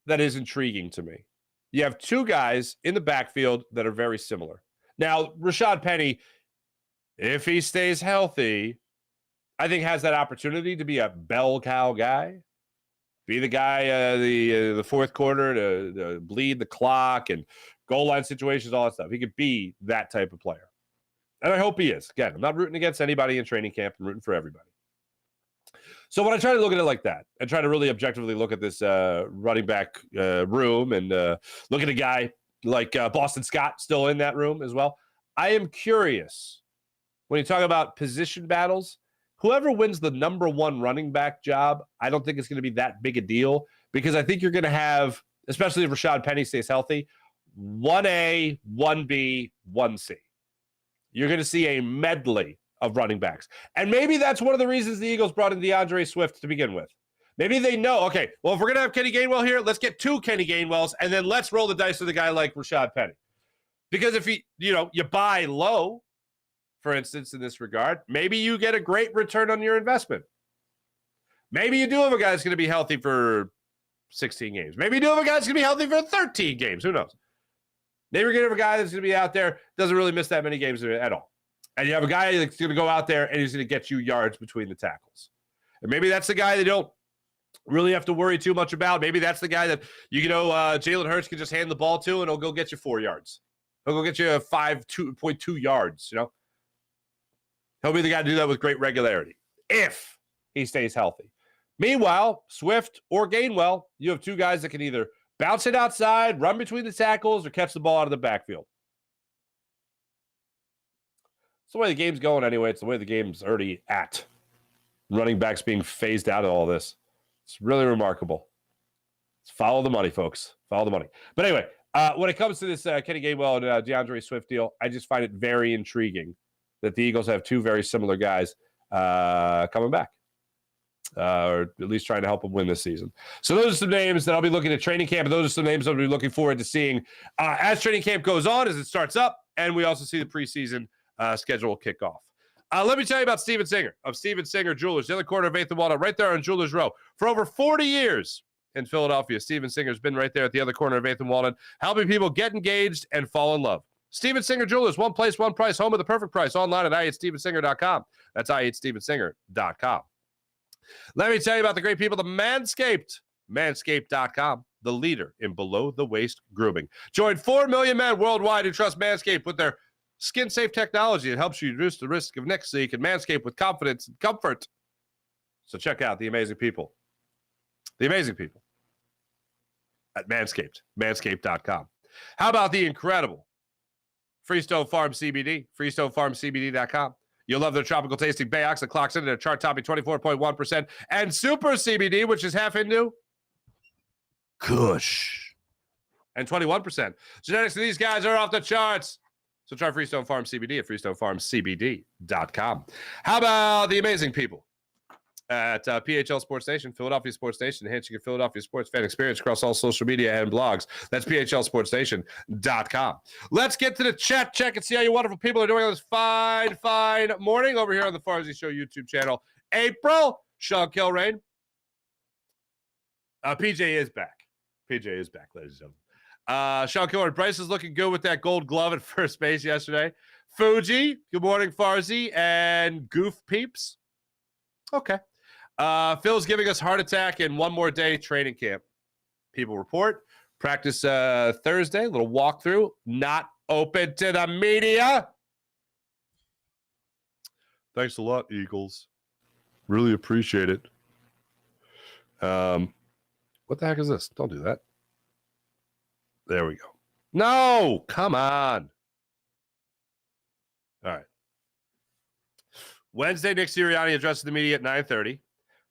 S1: that is intriguing to me. You have two guys in the backfield that are very similar. Now, Rashad Penny, if he stays healthy, I think has that opportunity to be a bell cow guy. Be the guy, the fourth quarter to bleed the clock and goal line situations, all that stuff. He could be that type of player. And I hope he is. Again, I'm not rooting against anybody in training camp. I'm rooting for everybody. So when I try to look at it like that and try to really objectively look at this running back room and look at a guy like Boston Scott still in that room as well, I am curious when you talk about position battles, whoever wins the number one running back job, I don't think it's going to be that big a deal because I think you're going to have, especially if Rashad Penny stays healthy, 1A, 1B, 1C. You're going to see a medley of running backs. And maybe that's one of the reasons the Eagles brought in DeAndre Swift to begin with. Maybe they know, okay, well, if we're going to have Kenny Gainwell here, let's get two Kenny Gainwells, and then let's roll the dice with a guy like Rashad Penny. Because if you buy low, for instance, in this regard, maybe you get a great return on your investment. Maybe you do have a guy that's going to be healthy for 16 games. Maybe you do have a guy that's going to be healthy for 13 games. Who knows? Maybe you're going to have a guy that's going to be out there, doesn't really miss that many games at all. And you have a guy that's going to go out there and he's going to get you yards between the tackles. And maybe that's the guy that don't really have to worry too much about. Maybe that's the guy that, Jalen Hurts can just hand the ball to and he'll go get you 4 yards. He'll go get you 2.2 yards, you know? He'll be the guy to do that with great regularity if he stays healthy. Meanwhile, Swift or Gainwell, you have two guys that can either bounce it outside, run between the tackles, or catch the ball out of the backfield. It's the way the game's going anyway. It's the way the game's already at. Running backs being phased out of all this. It's really remarkable. Let's follow the money, folks. Follow the money. But anyway, when it comes to this Kenny Gainwell and DeAndre Swift deal, I just find it very intriguing that the Eagles have two very similar guys coming back. Or at least trying to help them win this season. So those are some names that I'll be looking at training camp, and those are some names I'll be looking forward to seeing as training camp goes on, as it starts up, and we also see the preseason schedule kick off. Let me tell you about Steven Singer of Steven Singer Jewelers, the other corner of 8th and Walnut, right there on Jewelers Row. For over 40 years in Philadelphia, Steven Singer's been right there at the other corner of 8th and Walnut, helping people get engaged and fall in love. Steven Singer Jewelers, one place, one price, home of the perfect price, online at IHateStevenSinger.com. That's IHateStevenSinger.com. Let me tell you about the great people, the Manscaped. Manscaped.com, the leader in below-the-waist grooming. Join 4 million men worldwide who trust Manscaped with their skin-safe technology. It helps you reduce the risk of nicks so you can manscape with confidence and comfort. So check out the amazing people. The amazing people at Manscaped. Manscaped.com. How about the incredible Freestone Farm CBD? FreestoneFarmCBD.com. You'll love their tropical tasting Bayox that clocks in at a chart topping 24.1%. And Super CBD, which is half into Kush. And 21%. Genetics of these guys are off the charts. So try Freestone Farm CBD at FreestoneFarmCBD.com. How about the amazing people at PHL Sports Nation, Philadelphia Sports Nation, enhancing your Philadelphia sports fan experience across all social media and blogs. That's PHLSportsNation.com. Let's get to the chat check and see how you wonderful people are doing on this fine morning over here on the Farzy Show YouTube channel. April, Sean Kilrain. PJ is back. PJ is back, ladies and gentlemen. Sean Kilrain, Bryce is looking good with that gold glove at first base yesterday. Fuji, good morning, Farzy, and Goof Peeps. Okay. Phil's giving us heart attack in one more day training camp. People report. Practice Thursday, little walkthrough. Not open to the media. Thanks a lot, Eagles. Really appreciate it. What the heck is this? Don't do that. There we go. No, come on. All right. Wednesday, Nick Sirianni addresses the media at 9:30.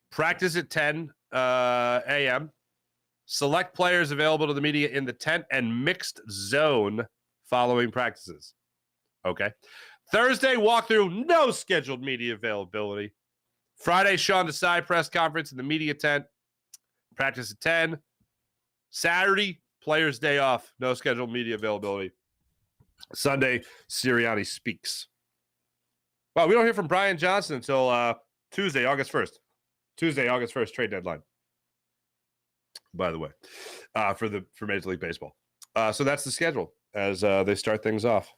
S1: Practice at 10 a.m. Select players available to the media in the tent and mixed zone following practices. Okay. Thursday, walkthrough, no scheduled media availability. Friday, Sean Desai press conference in the media tent. Practice at 10. Saturday, players' day off, no scheduled media availability. Sunday, Sirianni speaks. Well, we don't hear from Brian Johnson until Tuesday, August 1st. Tuesday, August 1st, trade deadline. By the way, for Major League Baseball. So that's the schedule as they start things off.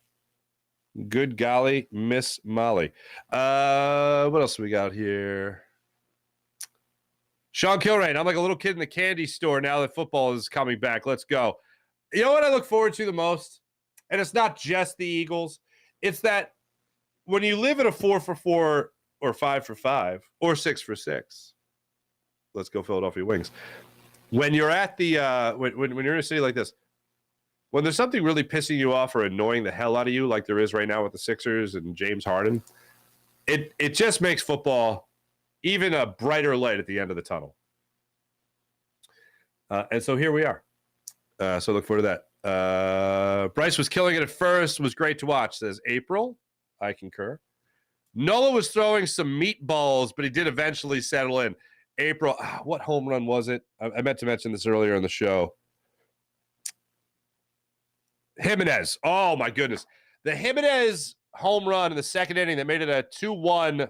S1: Good golly, Miss Molly. What else we got here? Sean Kilrain, I'm like a little kid in the candy store now that football is coming back. Let's go. You know what I look forward to the most? And it's not just the Eagles. It's that when you live in a 4-for-4 or 5-for-5 or 6-for-6, let's go Philadelphia Wings. When you're at the when you're in a city like this, when there's something really pissing you off or annoying the hell out of you, like there is right now with the Sixers and James Harden, it just makes football even a brighter light at the end of the tunnel. And so here we are. So look forward to that. Bryce was killing it at first. Was great to watch, says April. I concur. Nola was throwing some meatballs, but he did eventually settle in. April, what home run was it? I meant to mention this earlier in the show. Jimenez. Oh, my goodness. The Jimenez home run in the second inning that made it a 2-1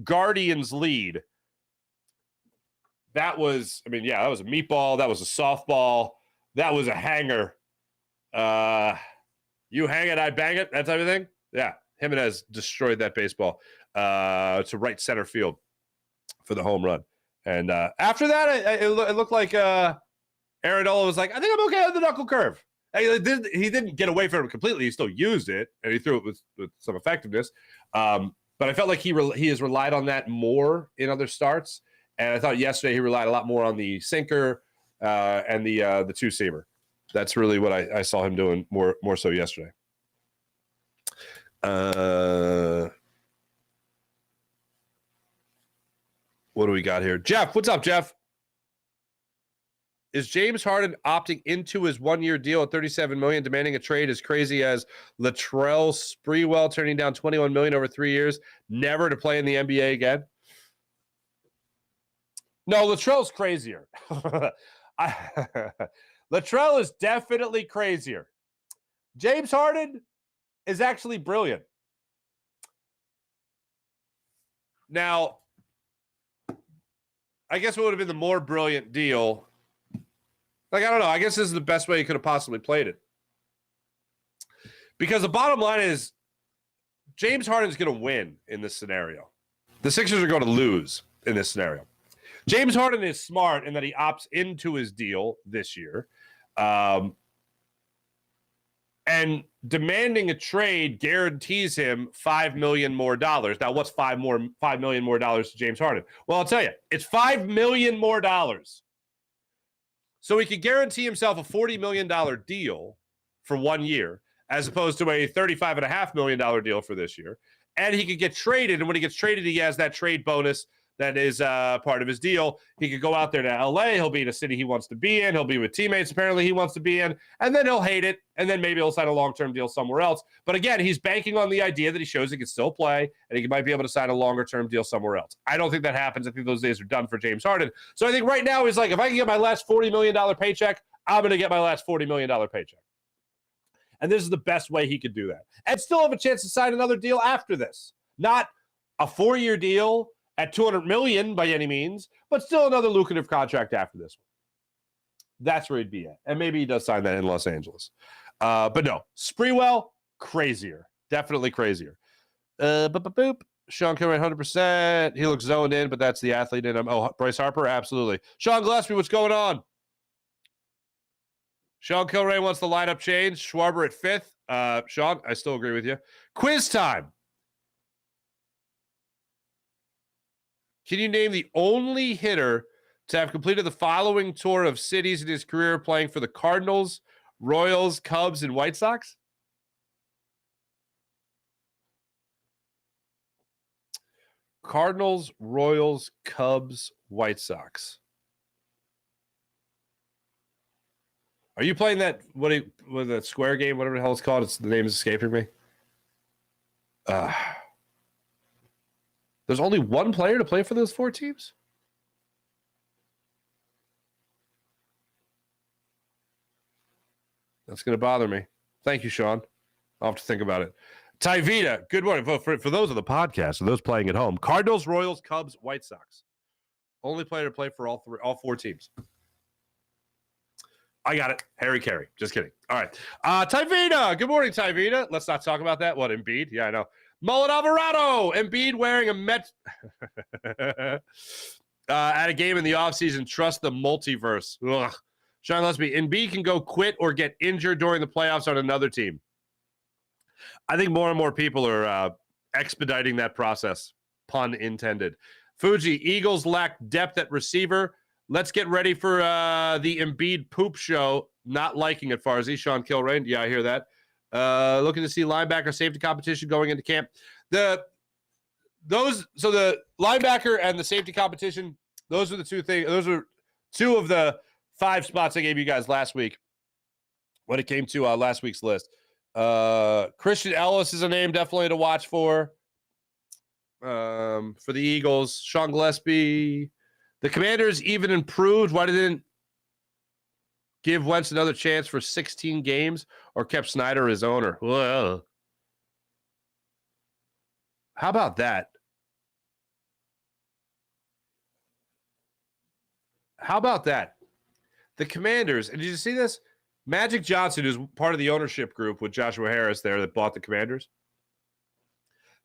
S1: Guardians lead. That was, that was a meatball. That was a softball. That was a hanger. You hang it, I bang it, that type of thing. Yeah, Jimenez destroyed that baseball to right center field for the home run. And after that, it looked like Aaron Nola was like, I think I'm okay on the knuckle curve. He didn't get away from it completely. He still used it, and he threw it with some effectiveness. But I felt like he has relied on that more in other starts. And I thought yesterday he relied a lot more on the sinker and the two-seamer. That's really what I saw him doing more so yesterday. What do we got here? Jeff, what's up, Jeff? Is James Harden opting into his one-year deal at $37 million, demanding a trade as crazy as Latrell Sprewell turning down $21 million over 3 years, never to play in the NBA again? No, Latrell's crazier. Latrell is definitely crazier. James Harden is actually brilliant. Now, I guess what would have been the more brilliant deal? Like, I don't know. I guess this is the best way he could have possibly played it. Because the bottom line is James Harden's going to win in this scenario. The Sixers are going to lose in this scenario. James Harden is smart in that he opts into his deal this year. And demanding a trade guarantees him $5 million more. Now, what's $5 million more to James Harden? Well, I'll tell you, it's $5 million more. So he could guarantee himself a $40 million deal for 1 year, as opposed to a $35.5 million deal for this year. And he could get traded. And when he gets traded, he has that trade bonus that is part of his deal. He could go out there to LA. He'll be in a city he wants to be in. He'll be with teammates apparently he wants to be in. And then he'll hate it. And then maybe he'll sign a long-term deal somewhere else. But again, he's banking on the idea that he shows he can still play and he might be able to sign a longer-term deal somewhere else. I don't think that happens. I think those days are done for James Harden. So I think right now he's like, if I can get my last $40 million paycheck, I'm going to get my last $40 million paycheck. And this is the best way he could do that. And still have a chance to sign another deal after this. Not a 4-year deal at $200 million by any means, but still another lucrative contract after this one. That's where he'd be at. And maybe he does sign that in Los Angeles. But no, Sprewell, crazier. Definitely crazier. Boop. Sean Kilrain, 100%. He looks zoned in, but that's the athlete in him. Oh, Bryce Harper, absolutely. Sean Gillespie, what's going on? Sean Kilrain wants the lineup change. Schwarber at 5th. Sean, I still agree with you. Quiz time. Can you name the only hitter to have completed the following tour of cities in his career playing for the Cardinals, Royals, Cubs, and White Sox? Cardinals, Royals, Cubs, White Sox. Are you playing that, what that square game, whatever the hell it's called? The name is escaping me. There's only one player to play for those 4 teams? That's going to bother me. Thank you, Sean. I'll have to think about it. Ty Vita, good morning. For those of the podcast and those playing at home, Cardinals, Royals, Cubs, White Sox. Only player to play for all 4 teams. I got it. Harry Carey. Just kidding. All right. Ty Vita. Good morning, Ty Vita. Let's not talk about that. What, Embiid? Yeah, I know. Mullet Alvarado, Embiid wearing a Met at a game in the offseason. Trust the multiverse. Ugh. Sean Gillespie, Embiid can go quit or get injured during the playoffs on another team. I think more and more people are expediting that process. Pun intended. Fuji, Eagles lack depth at receiver. Let's get ready for the Embiid poop show. Not liking it, Farzy. Sean Kilrain. Yeah, I hear that. Looking to see linebacker safety competition going into camp. So the linebacker and the safety competition, those are the two things. Those are 2 of the 5 spots I gave you guys last week when it came to last week's list. Christian Ellis is a name definitely to watch for the Eagles. Sean Gillespie. The Commanders even improved. Why didn't give Wentz another chance for 16 games or kept Snyder his owner? Whoa. How about that? How about that? The Commanders, and did you see this? Magic Johnson, who's part of the ownership group with Joshua Harris there that bought the Commanders,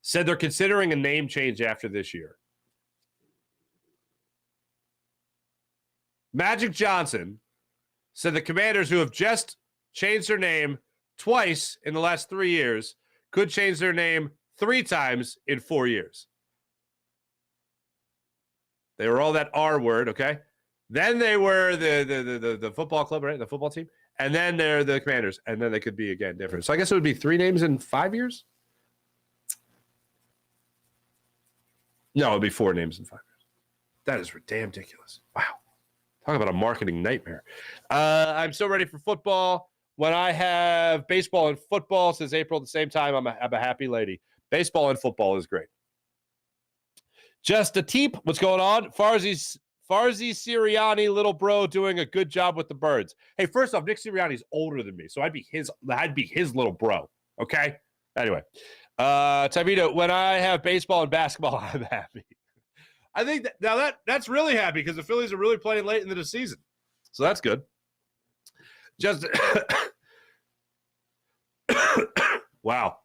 S1: said they're considering a name change after this year. Magic Johnson said the Commanders, who have just changed their name twice in the last 3 years, could change their name 3 times in 4 years. They were all that R word, okay? Then they were the football club, right? The football team. And then they're the Commanders. And then they could be, again, different. So I guess it would be 3 names in 5 years? No, it would be 4 names in 5 years. That is damn ridiculous. Wow. Talk about a marketing nightmare. I'm so ready for football. When I have baseball and football since April at the same time, I'm a happy lady. Baseball and football is great. Just a teep. What's going on? Farzy Sirianni, little bro, doing a good job with the birds. Hey, first off, Nick Sirianni's older than me, so I'd be his little bro. Okay. Anyway, Tavito, when I have baseball and basketball, I'm happy. I think that's really happy because the Phillies are really playing late into the season, so that's good. Just wow,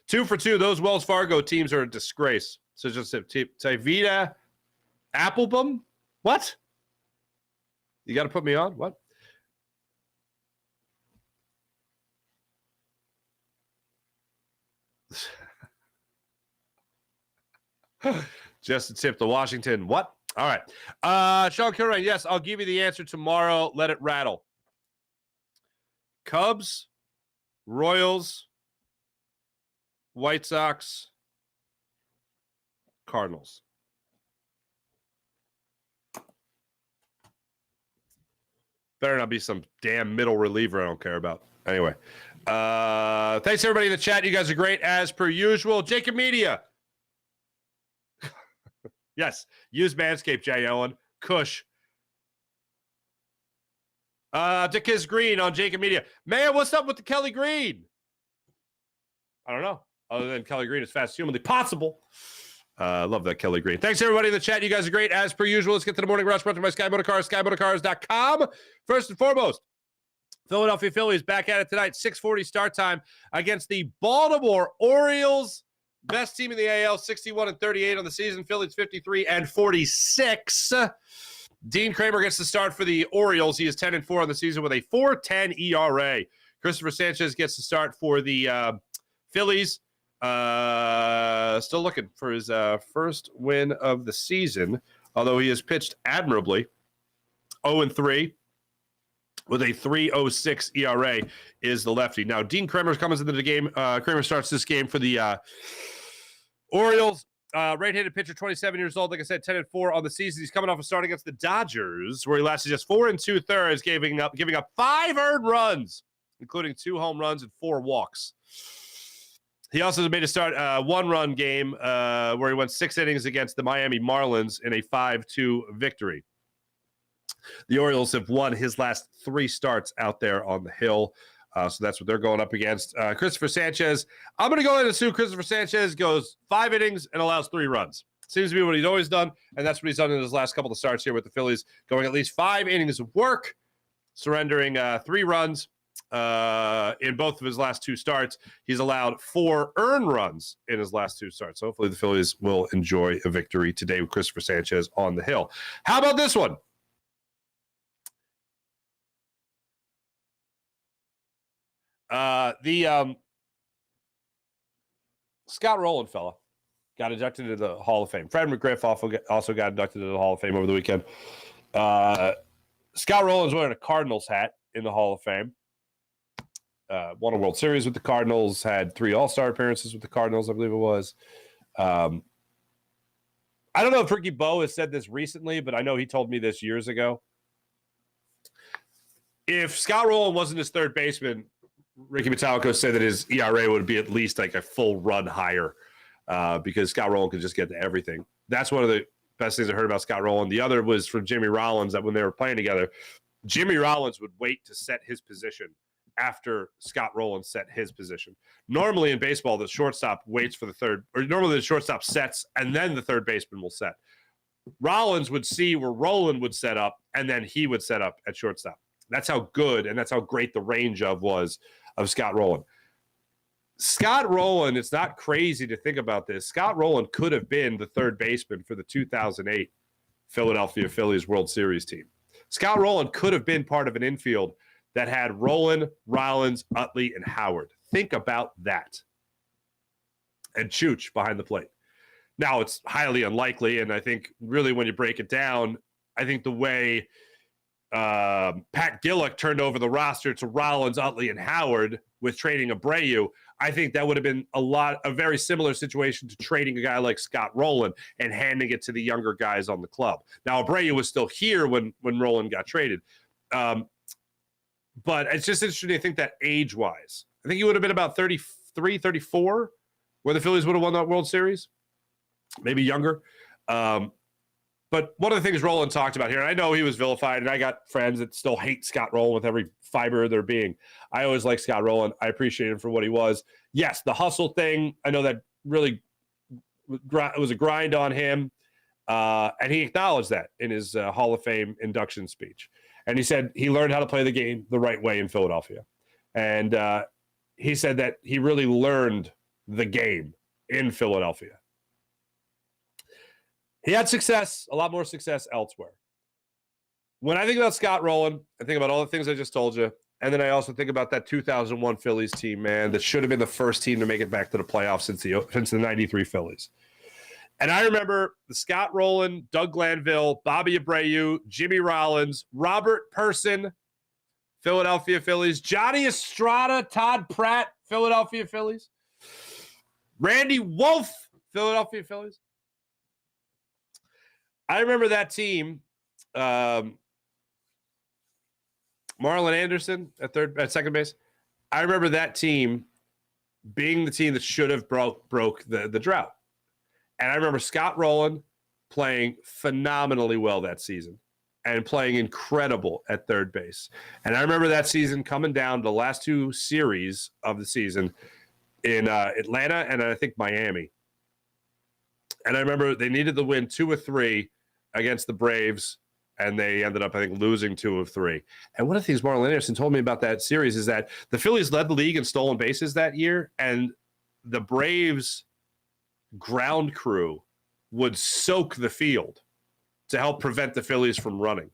S1: 2 for 2. Those Wells Fargo teams are a disgrace. So just Tavita Applebum? What? You got to put me on? What? Just a tip to Washington. What? All right. Sean Kilrain, yes, I'll give you the answer tomorrow. Let it rattle. Cubs, Royals, White Sox, Cardinals. Better not be some damn middle reliever I don't care about. Anyway. Thanks, everybody in the chat. You guys are great, as per usual. Jacob Media. Yes. Use Manscaped, Jay Owen. Kush. To Kiss Green on Jacob Media. Man, what's up with the Kelly Green? I don't know. Other than Kelly Green as fast as humanly possible. Love that Kelly Green. Thanks, everybody in the chat. You guys are great, as per usual. Let's get to the morning rush brought to you by Sky Motorcars, skymotorcars.com. First and foremost, Philadelphia Phillies back at it tonight. 6:40 start time against the Baltimore Orioles. Best team in the AL, 61-38 on the season. Phillies 53-46. Dean Kramer gets the start for the Orioles. He is 10-4 on the season with a 4.10 ERA. Christopher Sanchez gets the start for the Phillies. Still looking for his first win of the season, although he has pitched admirably. 0-3 with a 3.06 ERA is the lefty. Now, Dean Kramer comes into the game. Kramer starts this game for the Orioles. Right-handed pitcher, 27 years old. Like I said, 10-4 on the season. He's coming off a start against the Dodgers, where he lasted just 4 2/3, giving up 5 earned runs, including 2 home runs and 4 walks. He also made a start 1-run game where he went 6 innings against the Miami Marlins in a 5-2 victory. The Orioles have won his last 3 starts out there on the hill. So that's what they're going up against. Christopher Sanchez. I'm going to go ahead and assume Christopher Sanchez goes 5 innings and allows 3 runs. Seems to be what he's always done, and that's what he's done in his last couple of starts here with the Phillies, going at least 5 innings of work, surrendering 3 runs. In both of his last 2 starts. He's allowed 4 earned runs in his last 2 starts. So hopefully the Phillies will enjoy a victory today with Christopher Sanchez on the hill. How about this one? The Scott Rowland fella got inducted into the Hall of Fame. Fred McGriff also got inducted into the Hall of Fame over the weekend. Scott Rowland's wearing a Cardinals hat in the Hall of Fame. Won a World Series with the Cardinals, had 3 All-Star appearances with the Cardinals, I believe it was. I don't know if Ricky Bo has said this recently, but I know he told me this years ago. If Scott Rowland wasn't his third baseman, Ricky Metallico said that his ERA would be at least like a full run higher because Scott Rowland could just get to everything. That's one of the best things I heard about Scott Rowland. The other was from Jimmy Rollins, that when they were playing together, Jimmy Rollins would wait to set his position after Scott Rowland set his position. Normally in baseball, the shortstop waits for the third, or normally the shortstop sets and then the third baseman will set. Rollins would see where Rowland would set up and then he would set up at shortstop. That's how good and that's how great the range was of Scott Rowland. Scott Rowland, it's not crazy to think about this. Scott Rowland could have been the third baseman for the 2008 Philadelphia Phillies World Series team. Scott Rowland could have been part of an infield that had Rowland, Rollins, Utley, and Howard. Think about that. And Chooch behind the plate. Now, it's highly unlikely, and I think really when you break it down, I think the way Pat Gillick turned over the roster to Rollins, Utley, and Howard with trading Abreu, I think that would have been a very similar situation to trading a guy like Scott Rowland and handing it to the younger guys on the club. Now, Abreu was still here when Rowland got traded. But it's just interesting to think that age-wise. I think he would have been about 33, 34 where the Phillies would have won that World Series. Maybe younger. But one of the things Rowland talked about here, and I know he was vilified, and I got friends that still hate Scott Rowland with every fiber of their being. I always liked Scott Rowland. I appreciate him for what he was. Yes, the hustle thing, I know that really was a grind on him, and he acknowledged that in his Hall of Fame induction speech. And he said he learned how to play the game the right way in Philadelphia. And he said that he really learned the game in Philadelphia. He had success, a lot more success elsewhere. When I think about Scott Rowland, I think about all the things I just told you. And then I also think about that 2001 Phillies team, man, that should have been the first team to make it back to the playoffs since the 93 Phillies. And I remember the Scott Rowland, Doug Glanville, Bobby Abreu, Jimmy Rollins, Robert Person, Philadelphia Phillies, Johnny Estrada, Todd Pratt, Philadelphia Phillies, Randy Wolf, Philadelphia Phillies. I remember that team, Marlon Anderson at second base. I remember that team being the team that should have broke the drought. And I remember Scott Rowland playing phenomenally well that season and playing incredible at third base. And I remember that season coming down to the last two series of the season in Atlanta and I think Miami. And I remember they needed to win 2 or 3 against the Braves, and they ended up, I think, losing 2 of 3. And one of the things Marlon Anderson told me about that series is that the Phillies led the league in stolen bases that year, and the Braves ground crew would soak the field to help prevent the Phillies from running.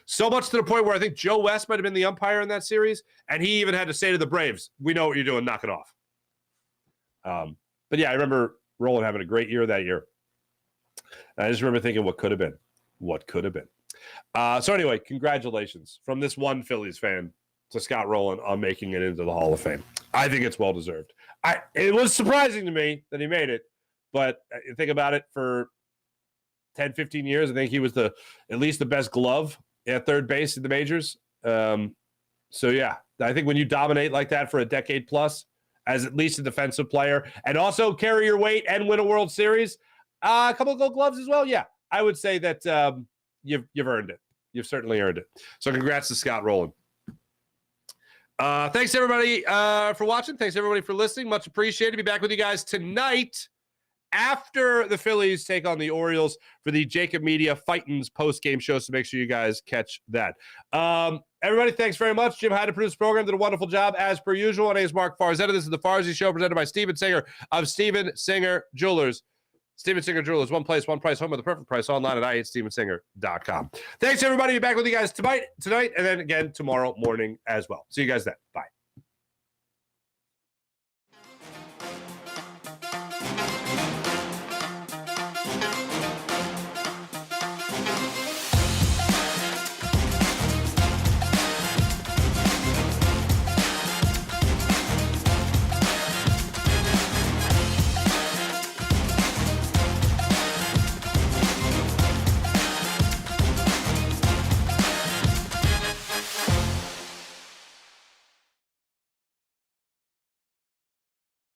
S1: So much to the point where I think Joe West might have been the umpire in that series, and he even had to say to the Braves, "We know what you're doing, knock it off." But yeah, I remember Rowland having a great year that year. I just remember thinking, what could have been? What could have been? So anyway, congratulations from this one Phillies fan to Scott Rowland on making it into the Hall of Fame. I think it's well-deserved. It was surprising to me that he made it, but think about it, for 10, 15 years, I think he was at least the best glove at third base in the majors. So yeah, I think when you dominate like that for a decade plus as at least a defensive player and also carry your weight and win a World Series, a couple of gold gloves as well. Yeah, I would say that you've earned it. You've certainly earned it. So congrats to Scott Rowland. Thanks, everybody, for watching. Thanks, everybody, for listening. Much appreciated. Be back with you guys tonight after the Phillies take on the Orioles for the Jacob Media Fightins post-game show, so make sure you guys catch that. Everybody, thanks very much. Jim Hyde, produced the program, did a wonderful job as per usual. My name is Mark Farzetta. This is the Farzy Show, presented by Steven Singer of Steven Singer Jewelers. Steven Singer Jewelers, one place, one price, home of the perfect price, online at IHateStevenSinger.com. Thanks, everybody. Be back with you guys tonight, and then again tomorrow morning as well. See you guys then. Bye.